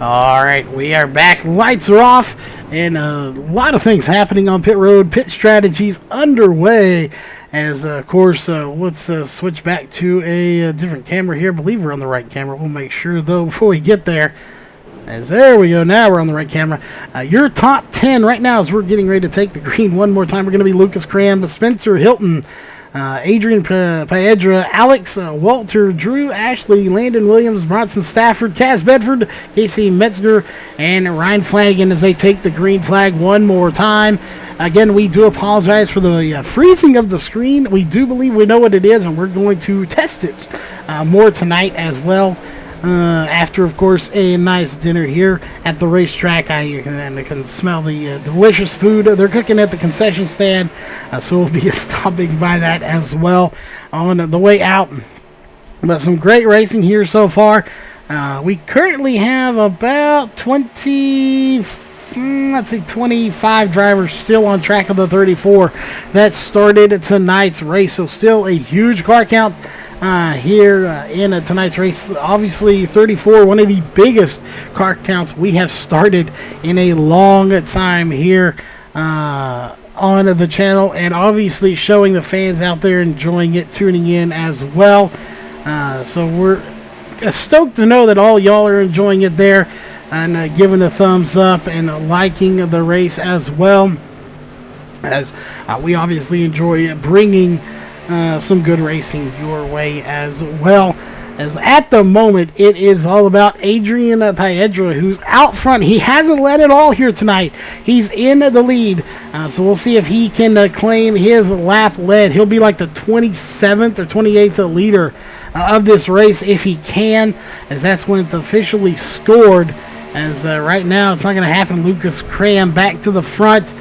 All right, we are back. Lights are off, and a lot of things happening on pit road. Pit strategies underway. As of course, let's switch back to a different camera here. I believe we're on the right camera. We'll make sure though before we get there. As there we go. Now we're on the right camera. Your top 10 right now as we're getting ready to take the green one more time. We're going to be Lucas Cram, Spencer Hilton, Adrian Paedra, Alex Walter, Drew Ashley, Landon Williams, Bronson Stafford, Cass Bedford, Casey Metzger, and Ryan Flanagan as they take the green flag one more time. Again, we do apologize for the freezing of the screen. We do believe we know what it is, and we're going to test it more tonight as well. After, of course, a nice dinner here at the racetrack. I can smell the delicious food they're cooking at the concession stand, so we'll be stopping by that as well on the way out. But some great racing here so far. We currently have about 25 drivers still on track of the 34 that started tonight's race, so still a huge car count here in tonight's race. Obviously 34, one of the biggest car counts we have started in a long time here on the channel, and obviously showing the fans out there enjoying it, tuning in as well. So we're stoked to know that all y'all are enjoying it there and giving a thumbs up and liking the race as well, as we obviously enjoy bringing some good racing your way as well. As at the moment it is all about Adrian Paedra, who's out front. He hasn't led it all here tonight. He's in the lead, so we'll see if he can claim his lap lead. He'll be like the 27th or 28th leader of this race if he can, as that's when it's officially scored. As right now it's not going to happen. Lucas Cram back to the front,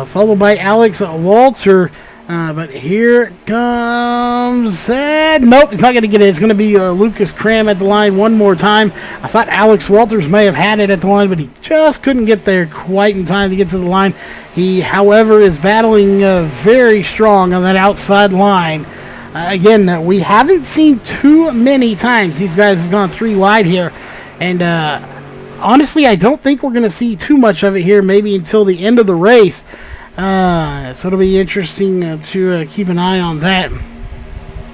followed by Alex Walter. But here comes... nope, it's not going to get it. It's going to be Lucas Cram at the line one more time. I thought Alex Walters may have had it at the line, but he just couldn't get there quite in time to get to the line. He, however, is battling very strong on that outside line. Again, we haven't seen too many times these guys have gone three wide here. And honestly, I don't think we're going to see too much of it here, maybe until the end of the race. So it'll be interesting to keep an eye on that.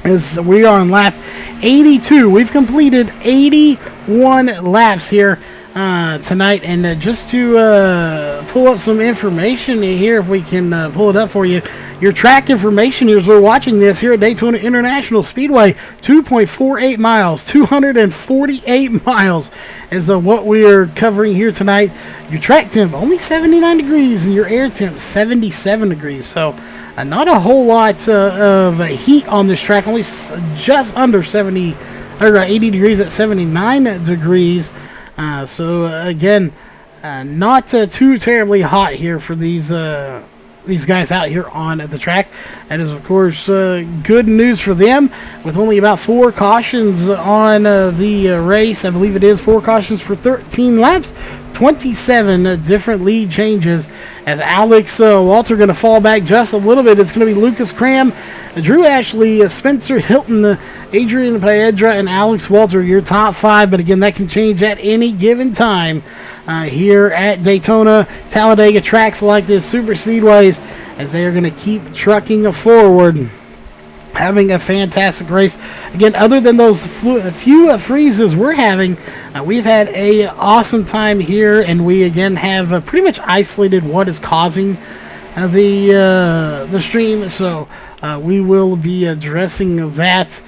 As we are on lap 82, we've completed 81 laps here tonight. And just to pull up some information here, if we can pull it up for you. Your track information as we're watching this here at Daytona International Speedway, 2.48 miles, 248 miles is what we are covering here tonight. Your track temp, only 79 degrees, and your air temp, 77 degrees. So not a whole lot of heat on this track, only just under 70 or 80 degrees at 79 degrees. So again, not too terribly hot here for these guys out here on the track. That is, of course, good news for them, with only about 4 cautions on the race. I believe it is 4 cautions for 13 laps, 27 different lead changes, as Alex Walter going to fall back just a little bit. It's going to be Lucas Cram, Drew Ashley, Spencer Hilton, Adrian Paedra, and Alex Walter, your top 5. But again, that can change at any given time. Here at Daytona, Talladega, tracks like this, super speedways, as they are going to keep trucking forward, having a fantastic race. Again, other than those few freezes we're having, we've had a awesome time here, and we again have pretty much isolated what is causing the stream. So we will be addressing that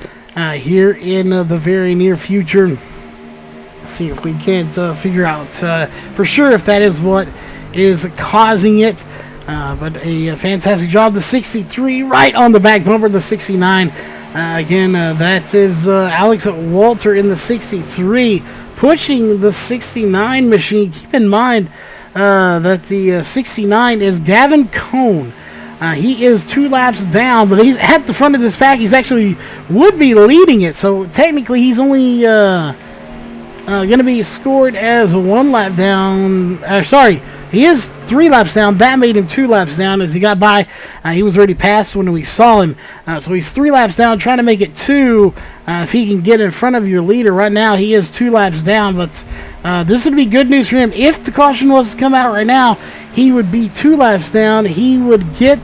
here in the very near future. See if we can't figure out for sure if that is what is causing it. But a fantastic job. The 63 right on the back bumper. The 69 again, that is Alex Walter in the 63 pushing the 69 machine. Keep in mind that the 69 is Gavin Cohn. He is 2 laps down, but he's at the front of this pack. He's actually would be leading it, so technically he's only going to be scored as 1 lap down. Sorry, he is 3 laps down. That made him 2 laps down as he got by. He was already passed when we saw him. So he's 3 laps down, trying to make it 2 if he can get in front of your leader. Right now he is 2 laps down, but This would be good news for him. If the caution was to come out right now, he would be 2 laps down. He would get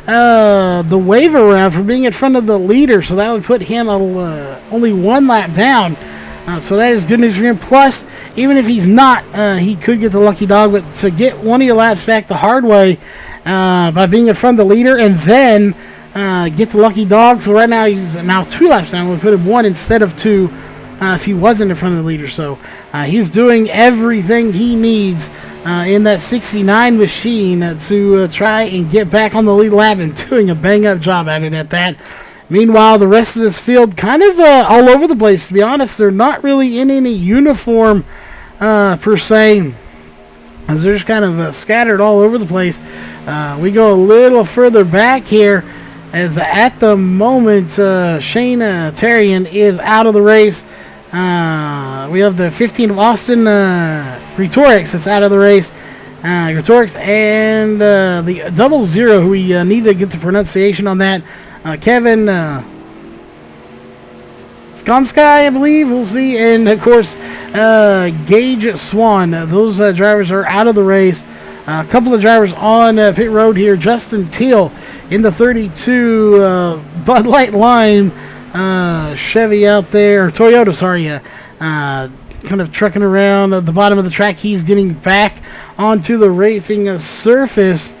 the waiver round for being in front of the leader, so that would put him only 1 lap down. So that is good news for him. Plus, even if he's not, he could get the lucky dog, but to get one of your laps back the hard way by being in front of the leader and then get the lucky dog. So right now he's now 2 laps down. We'll put him 1 instead of 2 if he wasn't in front of the leader. So he's doing everything he needs in that 69 machine to try and get back on the lead lap, and doing a bang-up job at it at that. Meanwhile, the rest of this field kind of all over the place, to be honest. They're not really in any uniform per se, as they're just kind of scattered all over the place. We go a little further back here, as at the moment Shane Tarian is out of the race. We have the 15 of Austin Gretorix that's out of the race. Gretorix and the 00, who we need to get the pronunciation on that. Kevin Skomsky, I believe. We'll see. And, of course, Gage Swan. Those drivers are out of the race. A couple of drivers on pit road here. Justin Teal in the 32 Bud Light Lime Chevy out there. Or Toyota, sorry. Kind of trucking around at the bottom of the track. He's getting back onto the racing surface.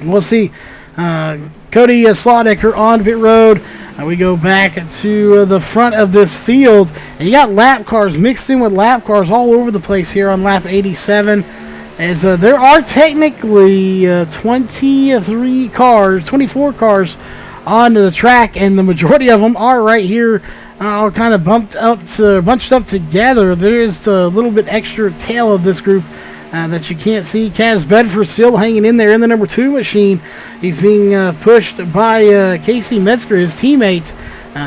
We'll see. Cody Slaudecker on pit road. We go back to the front of this field, and you got lap cars mixed in with lap cars all over the place here on lap 87. As there are technically 24 cars on the track, and the majority of them are right here, all kind of bunched up together. There is a little bit extra tail of this group that you can't see. Kaz Bedford still hanging in there in the number 2 machine. He's being pushed by Casey Metzger, his teammate.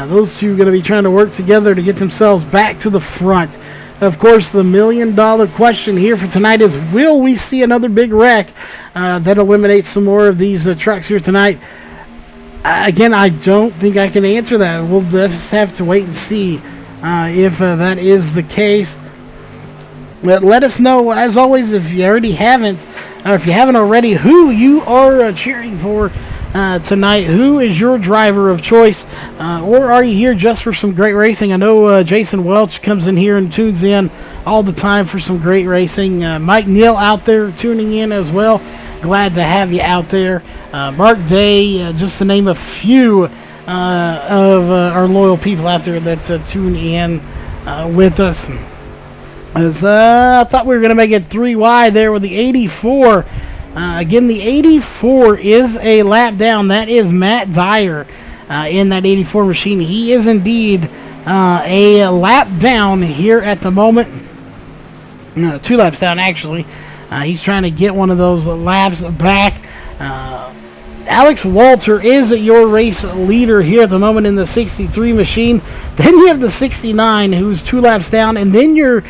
Those two are going to be trying to work together to get themselves back to the front. Of course, the $1 million question here for tonight is, will we see another big wreck that eliminates some more of these trucks here tonight? Again, I don't think I can answer that. We'll just have to wait and see if that is the case. But let us know, as always, if you already haven't, or if you haven't already, who you are cheering for tonight. Who is your driver of choice? Or are you here just for some great racing? I know Jason Welch comes in here and tunes in all the time for some great racing. Mike Neal out there tuning in as well. Glad to have you out there. Mark Day, just to name a few of our loyal people out there that tune in with us. As I thought we were going to make it 3 wide there with the 84. Again, the 84 is a lap down. That is Matt Dyer in that 84 machine. He is indeed a lap down here at the moment. 2 laps down, actually. He's trying to get one of those laps back. Alex Walter is your race leader here at the moment in the 63 machine. Then you have the 69, who's 2 laps down, and then your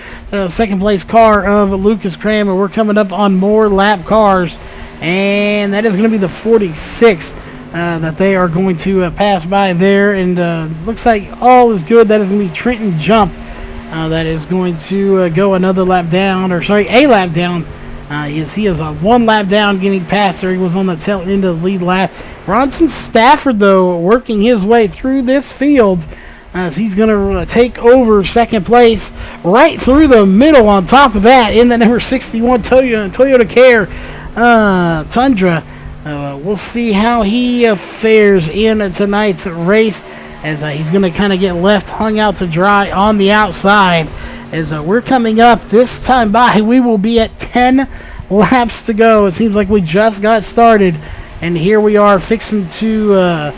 second place car of Lucas Kramer. We're coming up on more lap cars, and that is going to be the 46 that they are going to pass by there. And looks like all is good. That is going to be Trenton Jump. That is going to go another lap down, or sorry, a lap down. He is a 1 lap down getting past there. He was on the tail end of the lead lap. Bronson Stafford, though, working his way through this field as he's going to take over second place right through the middle. On top of that, in the number 61 Toyota Care Tundra. We'll see how he fares in tonight's race, as he's going to kind of get left hung out to dry on the outside. As we're coming up this time by, we will be at 10 laps to go. It seems like we just got started, and here we are fixing to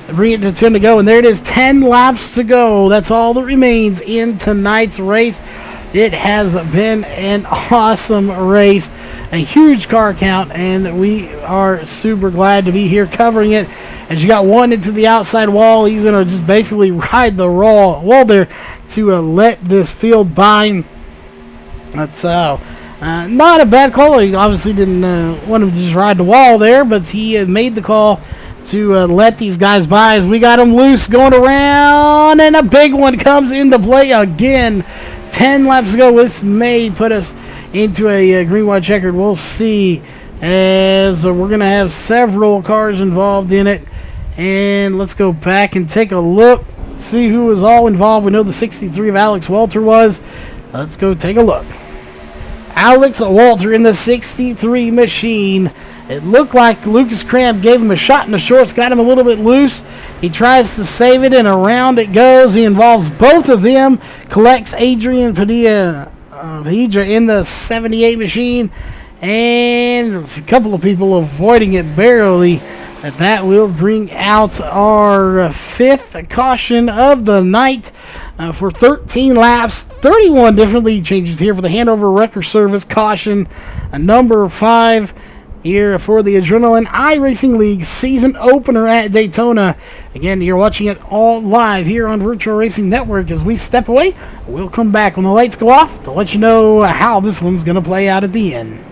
bring it to 10 to go. And there it is, 10 laps to go. That's all that remains in tonight's race. It has been an awesome race, a huge car count, and we are super glad to be here covering it. As you got one into the outside wall, he's going to just basically ride the wall there to let this field by. That's not a bad call. He obviously didn't want him to just ride the wall there, but he made the call to let these guys by, as we got him loose going around, and a big one comes into play again. 10 laps to go. This may put us into a green, white, checkered. We'll see, as we're going to have several cars involved in it. And let's go back and take a look, see who was all involved. We know the 63 of Alex Walter was. Let's go take a look. Alex Walter in the 63 machine. It looked like Lucas Cramp gave him a shot in the shorts, got him a little bit loose. He tries to save it, and around it goes. He involves both of them, collects Adrian Padilla in the 78 machine, and a couple of people avoiding it barely. That will bring out our fifth caution of the night for 13 laps. 31 different lead changes here for the Hanover Wrecker Service caution, number 5 here for the Adrenaline iRacing League season opener at Daytona. Again, you're watching it all live here on Virtual Racing Network. As we step away, we'll come back when the lights go off to let you know how this one's going to play out at the end.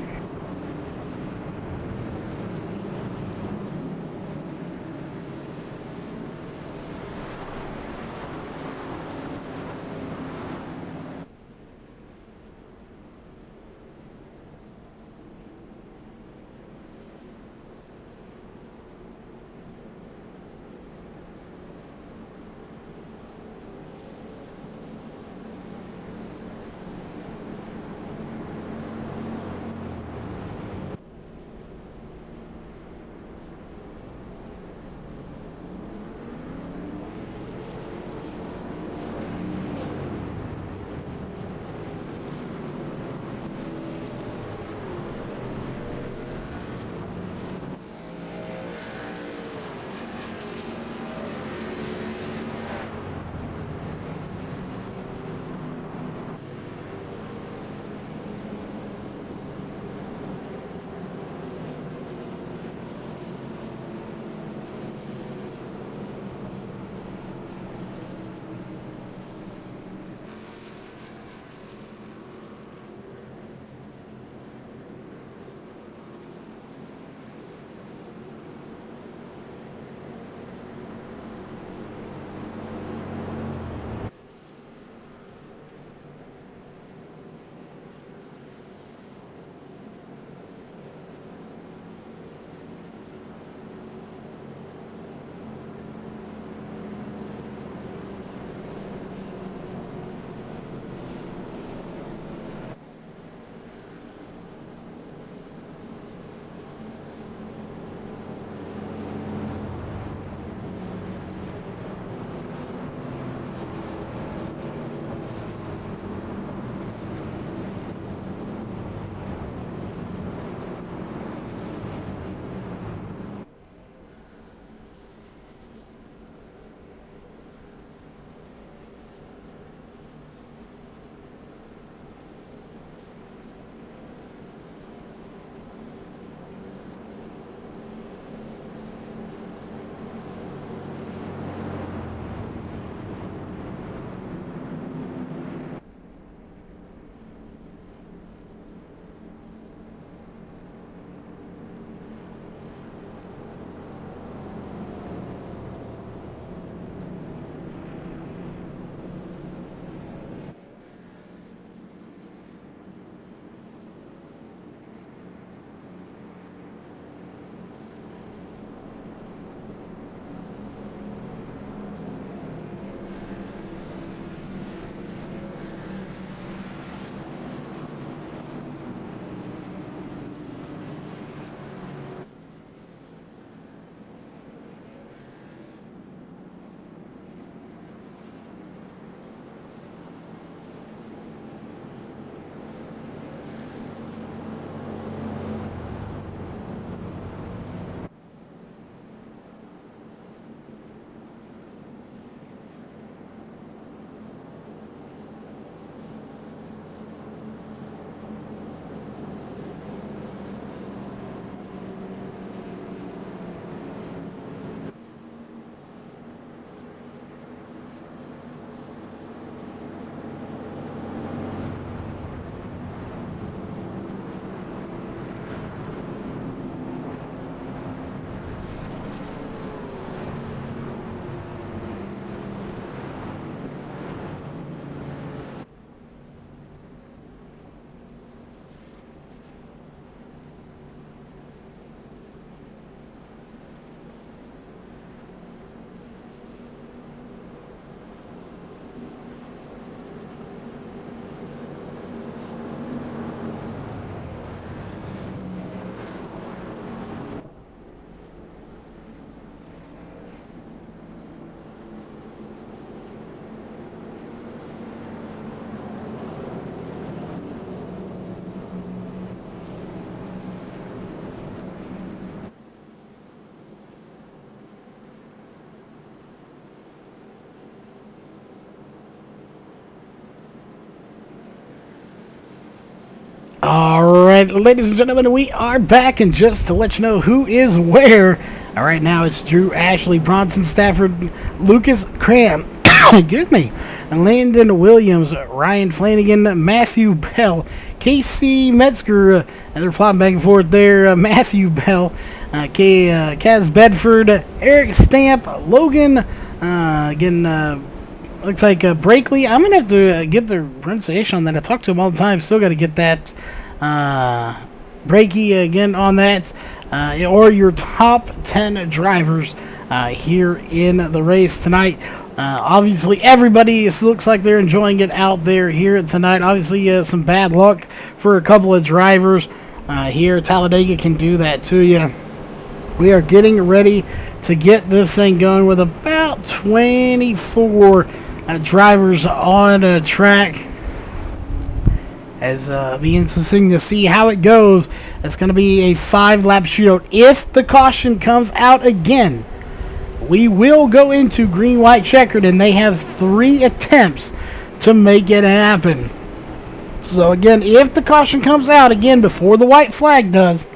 right, ladies and gentlemen, we are back, and just to let you know who is where, right now it's Drew, Ashley, Bronson, Stafford, Lucas, Cram, excuse me, Landon Williams, Ryan Flanagan, Matthew Bell, Casey Metzger, and they're flopping back and forth there, Matthew Bell, Kaz Bedford, Eric Stamp, Logan, looks like Brakely. I'm going to have to get the pronunciation on that. I talk to him all the time. Still got to get that Brakey again on that. Or your top 10 drivers here in the race tonight. Obviously, everybody looks like they're enjoying it out there here tonight. Obviously, some bad luck for a couple of drivers here. Talladega can do that to you. We are getting ready to get this thing going with about 24 drivers on track. As be interesting to see how it goes. It's going to be a 5-lap shootout. If the caution comes out again, we will go into green, white, checkered, and they have 3 attempts to make it happen. So again, if the caution comes out again before the white flag does,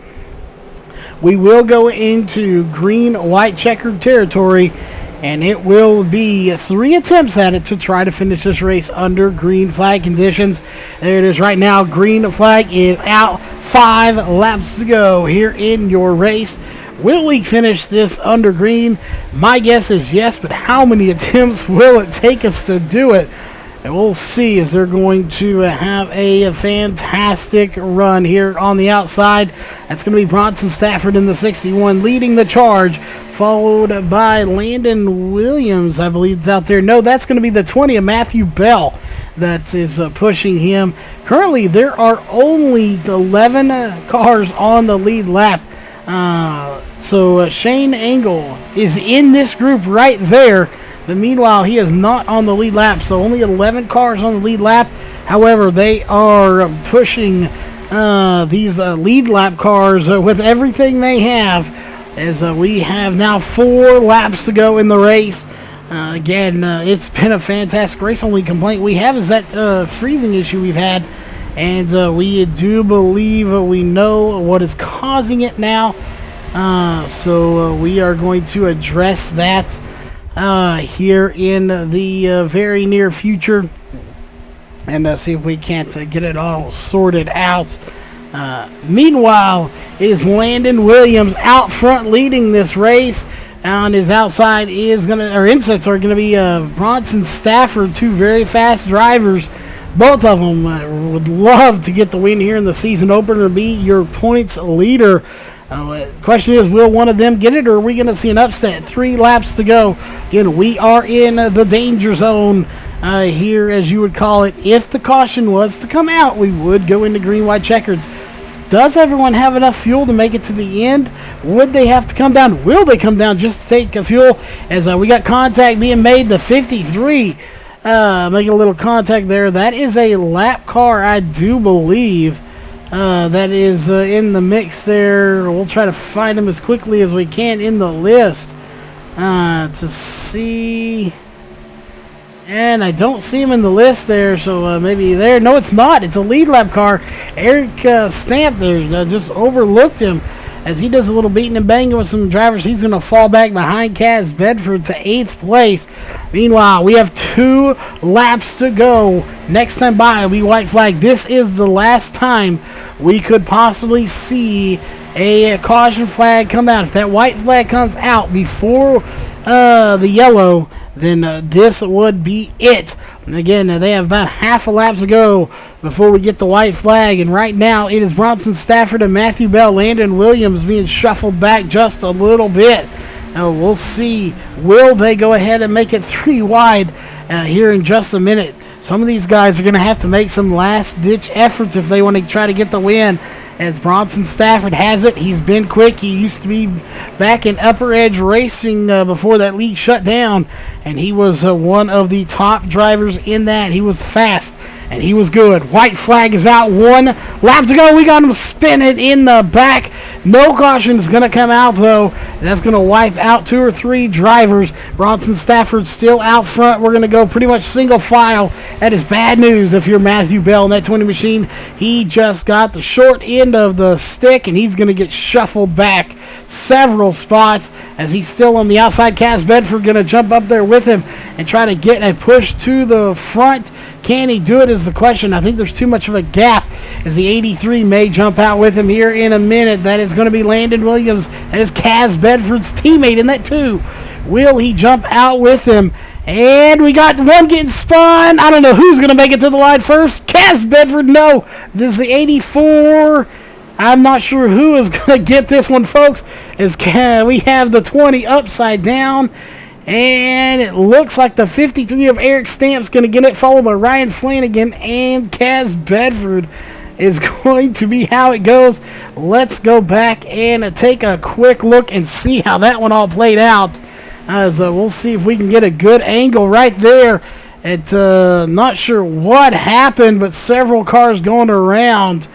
we will go into green, white, checkered territory, and it will be 3 attempts at it to try to finish this race under green flag conditions. There it is right now. Green flag is out. 5 laps to go here in your race. Will we finish this under green? My guess is yes, but how many attempts will it take us to do it? And we'll see as they're going to have a fantastic run here on the outside. That's going to be Bronson Stafford in the 61 leading the charge, followed by Landon Williams, I believe, is out there. No, that's going to be the 20 of Matthew Bell that is pushing him. Currently, there are only 11 cars on the lead lap. So Shane Engel is in this group right there. But meanwhile, he is not on the lead lap, so only 11 cars on the lead lap. However, they are pushing these lead lap cars with everything they have, as we have now 4 laps to go in the race. Again, it's been a fantastic race. Only complaint we have is that freezing issue we've had, and we do believe we know what is causing it now. So we are going to address that here in the very near future, and see if we can't get it all sorted out. Meanwhile, it is Landon Williams out front leading this race. On his outside is insets are gonna be Bronson Stafford, 2 very fast drivers. Both of them would love to get the win here in the season opener and be your points leader. Question is, will one of them get it, or are we going to see an upset? 3 laps to go. Again, we are in the danger zone here, as you would call it. If the caution was to come out, we would go into green, white, checkers. Does everyone have enough fuel to make it to the end? Would they have to come down? Will they come down just to take fuel? As we got contact being made to 53. Making a little contact there. That is a lap car, I do believe. That is in the mix there. We'll try to find him as quickly as we can in the list to see. And I don't see him in the list there, so maybe there. No, it's not. It's a lead lap car. Eric Stamp there just overlooked him as he does a little beating and banging with some drivers. He's going to fall back behind Kaz Bedford to 8th place. Meanwhile, we have 2 laps to go. Next time by will be white flag. This is the last time we could possibly see a caution flag come out. If that white flag comes out before the yellow, then this would be it. And again, they have about half a lap to go before we get the white flag. And right now, it is Bronson Stafford and Matthew Bell. Landon Williams being shuffled back just a little bit. We'll see. Will they go ahead and make it 3 wide here in just a minute? Some of these guys are going to have to make some last-ditch efforts if they want to try to get the win. As Bronson Stafford has it, he's been quick. He used to be back in Upper Edge Racing before that league shut down, and he was one of the top drivers in that. He was fast, and he was good. White flag is out. 1 lap to go. We got him spinning in the back. No caution is going to come out, though. That's going to wipe out 2 or 3 drivers. Bronson Stafford still out front. We're going to go pretty much single file. That is bad news if you're Matthew Bell in that 20 machine. He just got the short end of the stick, and he's going to get shuffled back several spots as he's still on the outside. Cass Bedford going to jump up there with him and try to get a push to the front. Can he do it is the question. I think there's too much of a gap as the 83 may jump out with him here in a minute. That is going to be Landon Williams. That is Cass Bedford's teammate in that 2. Will he jump out with him? And we got one getting spun. I don't know who's going to make it to the line first. Cass Bedford, no. This is the 84. I'm not sure who is going to get this one, folks. As we have the 20 upside down. And it looks like the 53 of Eric Stamp's going to get it, followed by Ryan Flanagan and Cass Bedford is going to be how it goes. Let's go back and take a quick look and see how that one all played out. So we'll see if we can get a good angle right there. Not sure what happened, but several cars going around.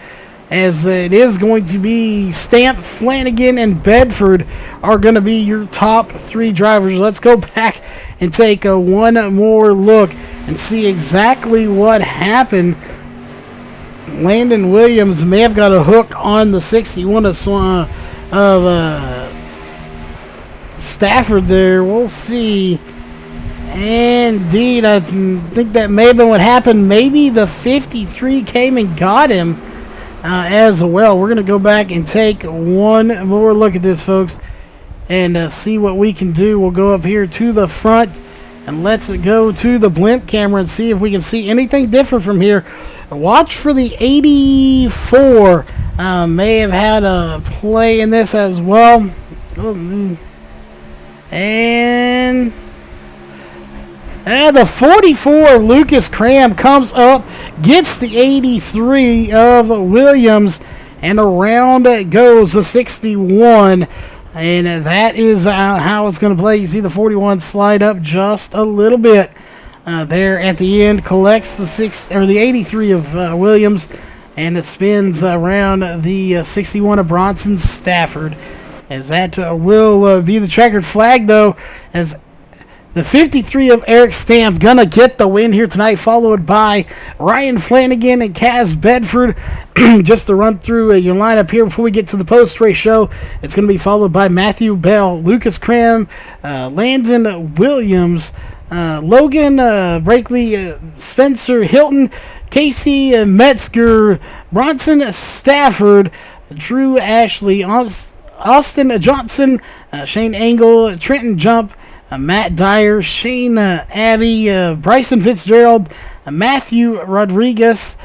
As it is going to be Stamp, Flanagan, and Bedford are going to be your top 3 drivers. Let's go back and take one more look and see exactly what happened. Landon Williams may have got a hook on the 61 of Stafford there. We'll see. Indeed, I think that may have been what happened. Maybe the 53 came and got him. As well. We're going to go back and take one more look at this, folks, and see what we can do. We'll go up here to the front and let's go to the blimp camera and see if we can see anything different from here. Watch for the 84. May have had a play in this as well. And the 44 of Lucas Cram comes up, gets the 83 of Williams, and around it goes the 61. And that is how it's going to play. You see the 41 slide up just a little bit there at the end, collects the 83 of Williams, and it spins around the 61 of Bronson Stafford. As that will be the checkered flag, though, as the 53 of Eric Stamp gonna get the win here tonight, followed by Ryan Flanagan and Cass Bedford. Just to run through your lineup here before we get to the post-race show, it's going to be followed by Matthew Bell, Lucas Cram, Landon Williams, Logan Brakely, Spencer Hilton, Casey Metzger, Bronson Stafford, Drew Ashley, Austin Johnson, Shane Angle, Trenton Jump, Matt Dyer, Shane Abbey, Bryson Fitzgerald, Matthew Rodriguez,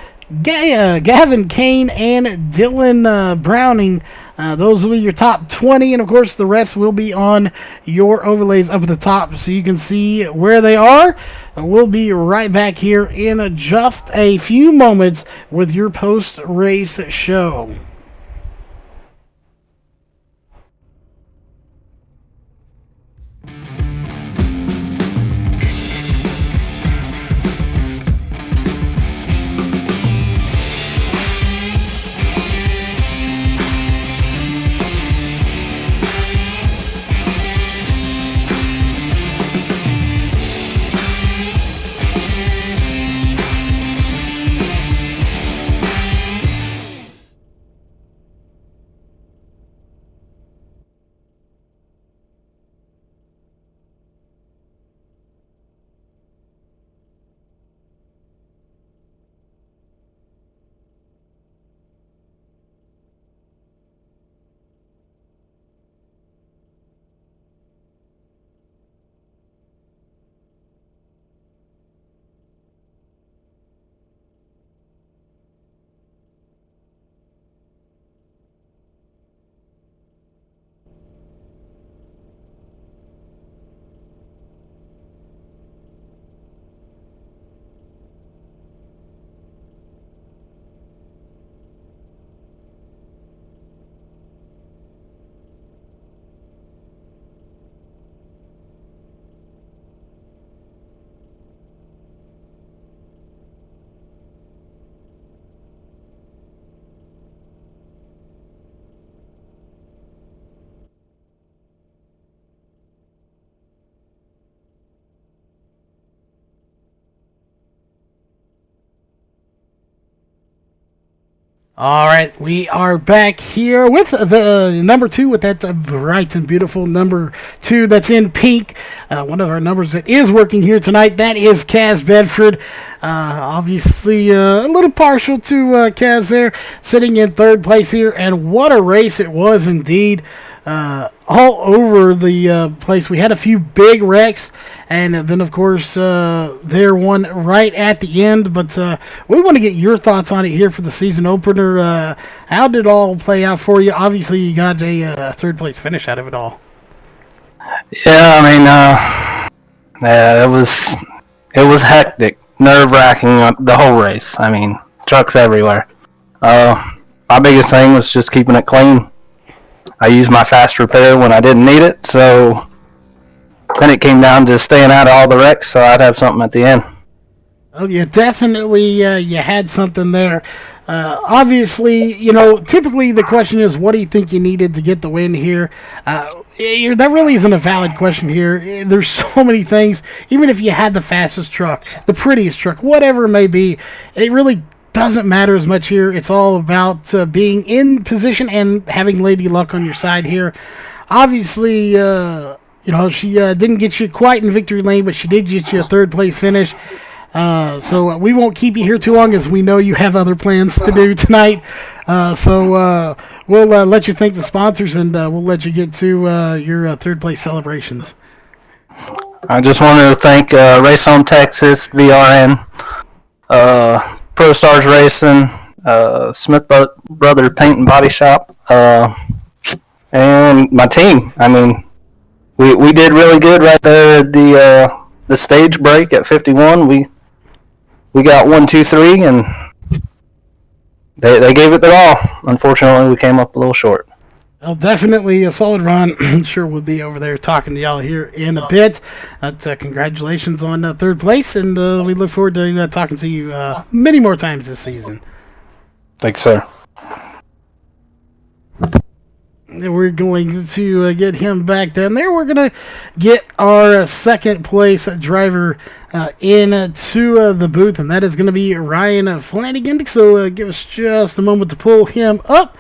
Gavin Kane, and Dylan Browning. Those will be your top 20, and of course the rest will be on your overlays up at the top so you can see where they are. We'll be right back here in just a few moments with your post-race show. All right, we are back here with the number two, with that bright and beautiful number two that's in pink. One of our numbers that is working here tonight, that is Kaz Bedford. Obviously, a little partial to Kaz there, sitting in third place here, and what a race it was indeed. All over the place. We had a few big wrecks, and then, of course, there one right at the end. But we want to get your thoughts on it here for the season opener. How did it all play out for you? Obviously, you got a third place finish out of it all. Yeah, I mean, yeah, it was hectic, nerve wracking the whole race. I mean, trucks everywhere. My biggest thing was just keeping it clean. I used my fast repair when I didn't need it, so then it came down to staying out of all the wrecks, so I'd have something at the end. Oh, you definitely you had something there. Obviously, typically the question is, what do you think you needed to get the win here? That really isn't a valid question here. There's so many things. Even if you had the fastest truck, the prettiest truck, whatever it may be, it really doesn't matter as much here. It's all about being in position and having Lady Luck on your side here. Obviously, she didn't get you quite in victory lane, but she did get you a third place finish. So we won't keep you here too long, as we know you have other plans to do tonight. So we'll let you thank the sponsors, and we'll let you get to your third place celebrations. I just wanted to thank Race Home Texas, VRN, Pro Stars Racing, Smith Brother Paint and Body Shop, and my team. I mean, we did really good right there at the stage break at 51. We got 1, 2, 3, and they gave it their all. Unfortunately, we came up a little short. Well, definitely a solid run. I'm sure we'll be over there talking to y'all here in a bit. Congratulations on third place, and we look forward to talking to you many more times this season. Thanks, sir. We're going to get him back down there. We're going to get our second place driver into the booth, and that is going to be Ryan Flanagan. So give us just a moment to pull him up,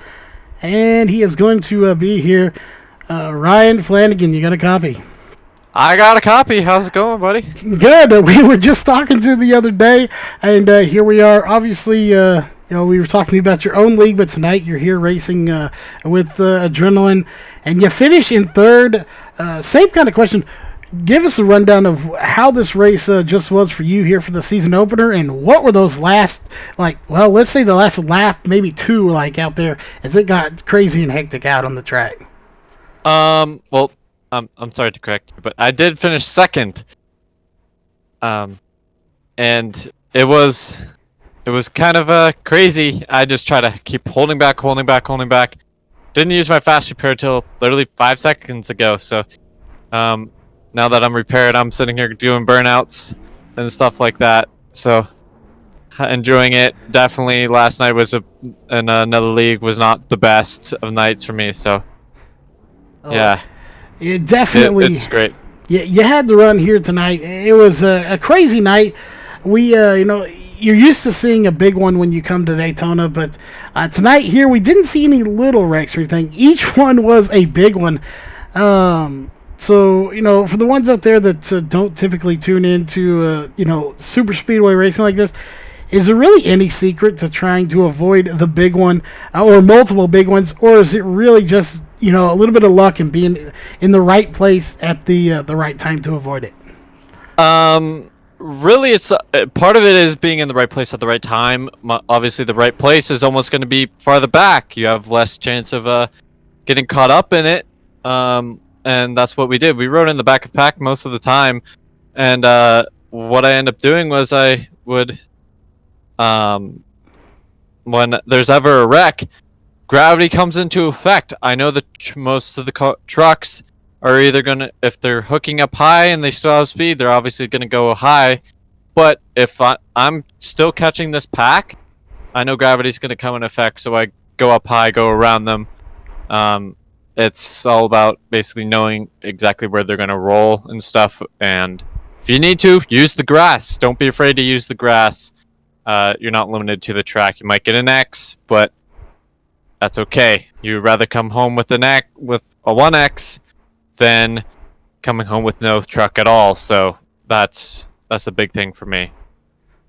and he is going to be here. Ryan Flanagan, you got a copy? I got a copy. How's it going, buddy? Good. We were just talking to the other day, and here we are. Obviously, we were talking about your own league, but tonight you're here racing with Adrenaline, and you finish in third. Same kind of question. Give us a rundown of how this race just was for you here for the season opener, and what were those last, let's say the last lap, maybe two, out there, as it got crazy and hectic out on the track. Well, I'm sorry to correct you, but I did finish second. And it was kind of crazy. I just try to keep holding back. Didn't use my fast repair till literally 5 seconds ago. So, now that I'm repaired, I'm sitting here doing burnouts and stuff like that. So, enjoying it. Definitely, last night was in another league was not the best of nights for me. So, yeah. It definitely. It's great. You had the run here tonight. It was a crazy night. We, you're used to seeing a big one when you come to Daytona, but tonight here we didn't see any little wrecks or anything. Each one was a big one. So, for the ones out there that don't typically tune into, super speedway racing like this, is there really any secret to trying to avoid the big one or multiple big ones, or is it really just a little bit of luck and being in the right place at the right time to avoid it? Really, it's part of it is being in the right place at the right time. Obviously, the right place is almost going to be farther back. You have less chance of getting caught up in it, and that's what we did. We rode in the back of the pack most of the time, and what I ended up doing was I would, when there's ever a wreck, gravity comes into effect. I know that most of the trucks are either going to, if they're hooking up high and they still have speed, they're obviously going to go high. But if I'm still catching this pack, I know gravity's going to come in effect, so I go up high, go around them. It's all about basically knowing exactly where they're going to roll and stuff. And if you need to, use the grass. Don't be afraid to use the grass. You're not limited to the track. You might get an X, but that's okay. You'd rather come home with a 1X than coming home with no truck at all. So that's a big thing for me.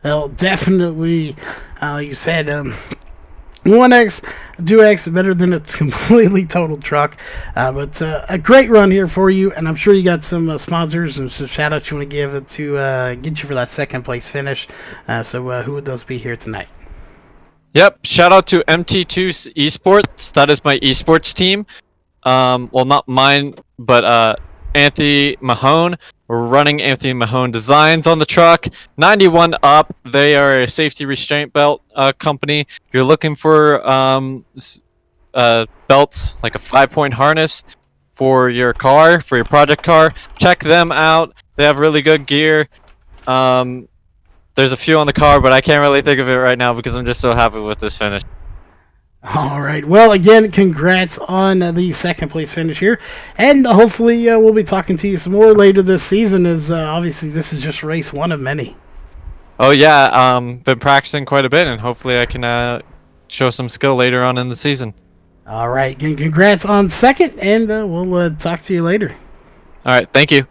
Well, definitely, you said 1X, 2X better than a completely totaled truck. But a great run here for you, and I'm sure you got some sponsors and some shout outs you want to give to get you for that second place finish. So who would those be here tonight? Yep, shout out to MT2 Esports. That is my esports team. Well, not mine, but Anthony Mahone. We're running Anthony Mahone Designs on the truck. 91 up. They are a safety restraint belt company. If you're looking for belts, like a 5-point harness for your car, for your project car, check them out. They have really good gear. There's a few on the car, but I can't really think of it right now because I'm just so happy with this finish. All right. Well, again, congrats on the second place finish here, and hopefully we'll be talking to you some more later this season. As obviously this is just race one of many. Oh yeah, been practicing quite a bit, and hopefully I can show some skill later on in the season. All right. Again, congrats on second, and we'll talk to you later. All right. Thank you.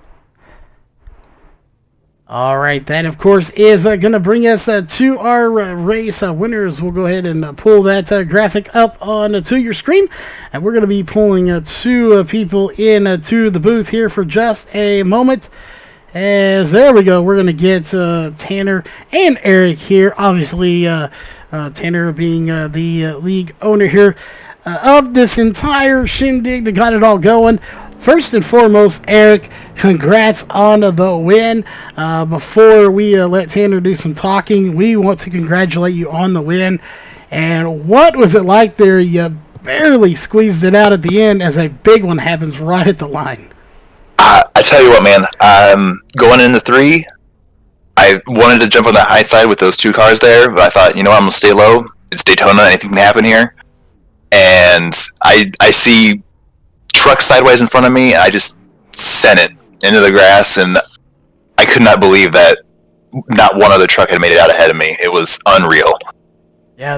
All right, that of course is going to bring us to our race winners. We'll go ahead and pull that graphic up on to your screen, and we're going to be pulling two people in to the booth here for just a moment. As there we go, we're going to get Tanner and Eric here. Obviously, Tanner being the league owner here of this entire shindig that got it all going. First and foremost, Eric, congrats on the win. Before we let Tanner do some talking, we want to congratulate you on the win. And what was it like there? You barely squeezed it out at the end as a big one happens right at the line. I tell you what, man. Going into 3, I wanted to jump on the high side with those 2 cars there, but I thought, I'm going to stay low. It's Daytona. Anything can happen here. And I see truck sideways in front of me, and I just sent it into the grass, and I could not believe that not one other truck had made it out ahead of me. It was unreal. Yeah,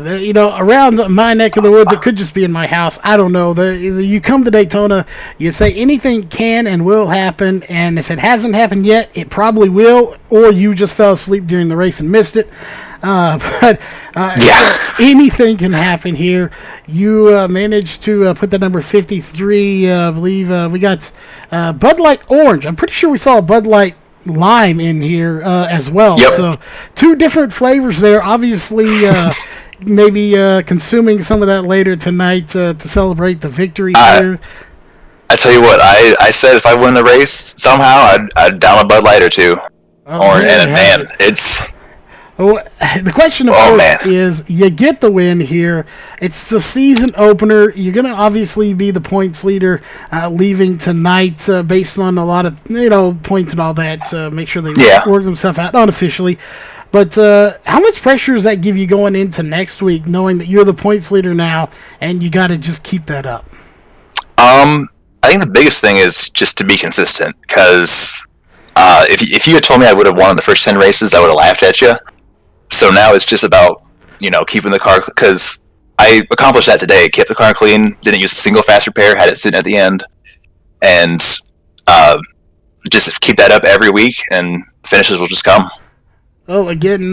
around my neck of the woods, it could just be in my house. I don't know. You come to Daytona, you say anything can and will happen, and if it hasn't happened yet, it probably will, or you just fell asleep during the race and missed it. But anything can happen here. You managed to put the number 53, I believe. We got Bud Light Orange. I'm pretty sure we saw a Bud Light Lime in here as well. Yep. So 2 different flavors there. Obviously, maybe consuming some of that later tonight to celebrate the victory here. I tell you what, I said if I win the race somehow, I'd down a Bud Light or 2. Orange, and man, it's... Well, the question, of course, is you get the win here. It's the season opener. You're going to obviously be the points leader leaving tonight based on a lot of points and all that. Make sure they work themselves out unofficially. But how much pressure does that give you going into next week, knowing that you're the points leader now and you got to just keep that up? I think the biggest thing is just to be consistent, because if you had told me I would have won the first 10 races, I would have laughed at you. So now it's just about, keeping the car, because I accomplished that today. Kept the car clean, didn't use a single fast repair, had it sitting at the end, and just keep that up every week, and finishes will just come. Well, again,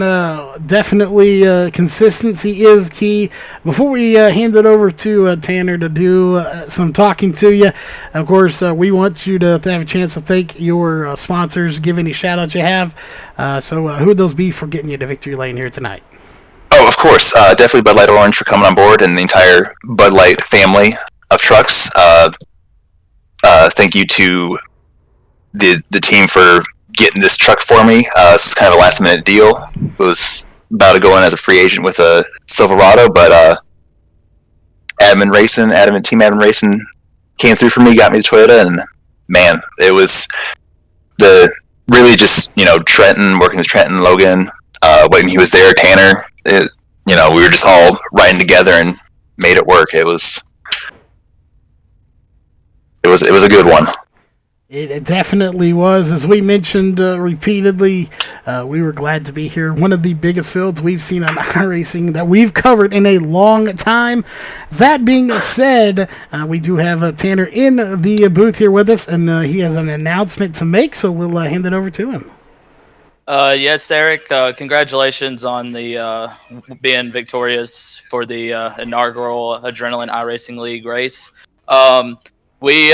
definitely consistency is key. Before we hand it over to Tanner to do some talking to you, of course, we want you to have a chance to thank your sponsors, give any shout-outs you have. So who would those be for getting you to victory lane here tonight? Oh, of course. Definitely Bud Light Orange for coming on board, and the entire Bud Light family of trucks. Thank you to the team for getting this truck for me. This was kind of a last-minute deal. It was about to go in as a free agent with a Silverado, but Adam and Team Admin Racing came through for me, got me the Toyota, and man, it was really just Trenton, working with Trenton, Logan, when he was there, Tanner. We were just all riding together and made it work. It was a good one. It definitely was. As we mentioned repeatedly, we were glad to be here. One of the biggest fields we've seen on iRacing that we've covered in a long time. That being said, we do have Tanner in the booth here with us, and he has an announcement to make, so we'll hand it over to him. Yes, Eric. Congratulations on the being victorious for the inaugural Adrenaline iRacing League race. We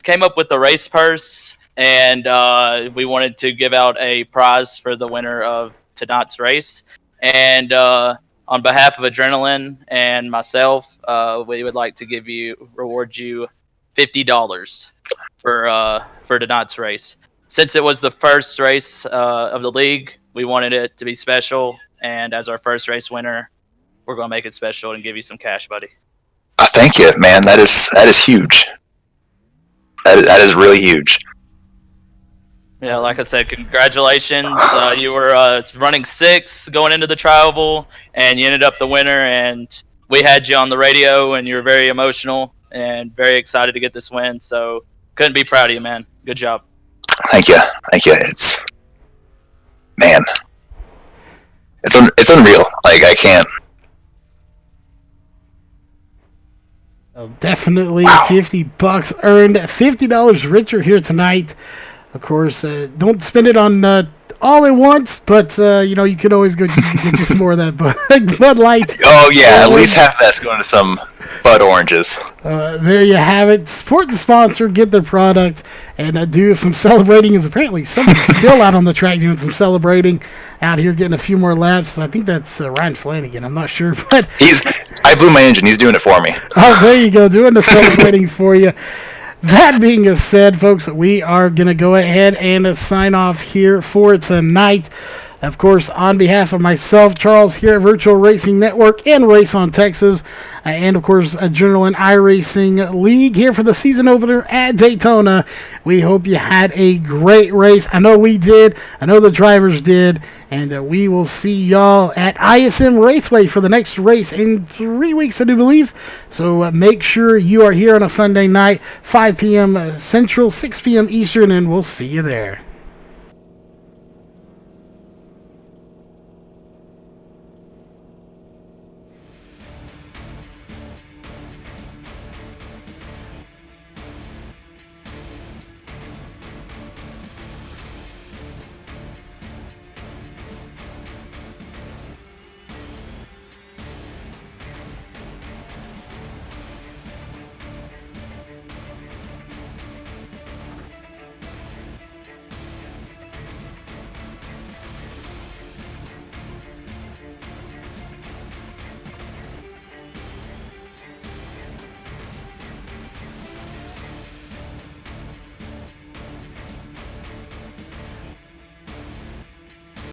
came up with the race purse, and we wanted to give out a prize for the winner of tonight's race. And on behalf of Adrenaline and myself, we would like to reward you $50 for tonight's race. Since it was the first race of the league, we wanted it to be special, and as our first race winner, we're going to make it special and give you some cash, buddy. Thank you, man. That is huge. That is really huge. Yeah, like I said, congratulations. You were running 6th going into the tri-oval, and you ended up the winner, and we had you on the radio, and you were very emotional and very excited to get this win, so couldn't be proud of you, man. Good job. Thank you. It's, man, it's unreal. Like, I can't. Definitely wow. $50 earned, $50 richer here tonight. Of course, don't spend it on all at once, but you could always go get you some more of that Bud Light. Oh yeah, at least half that's going to some Bud Oranges. There you have it. Support the sponsor, get their product, and do some celebrating. As apparently someone's still out on the track doing some celebrating out here, getting a few more laps. I think that's Ryan Flanagan. I'm not sure, but I blew my engine. He's doing it for me. Oh, there you go, doing the celebrating for you. That being said, folks, we are going to go ahead and sign off here for tonight. Of course, on behalf of myself, Charles, here at Virtual Racing Network and Race on Texas, and of course, Adrenaline iRacing League here for the season opener at Daytona. We hope you had a great race. I know we did. I know the drivers did. And we will see y'all at ISM Raceway for the next race in 3 weeks, I do believe. So make sure you are here on a Sunday night, 5 p.m. Central, 6 p.m. Eastern, and we'll see you there.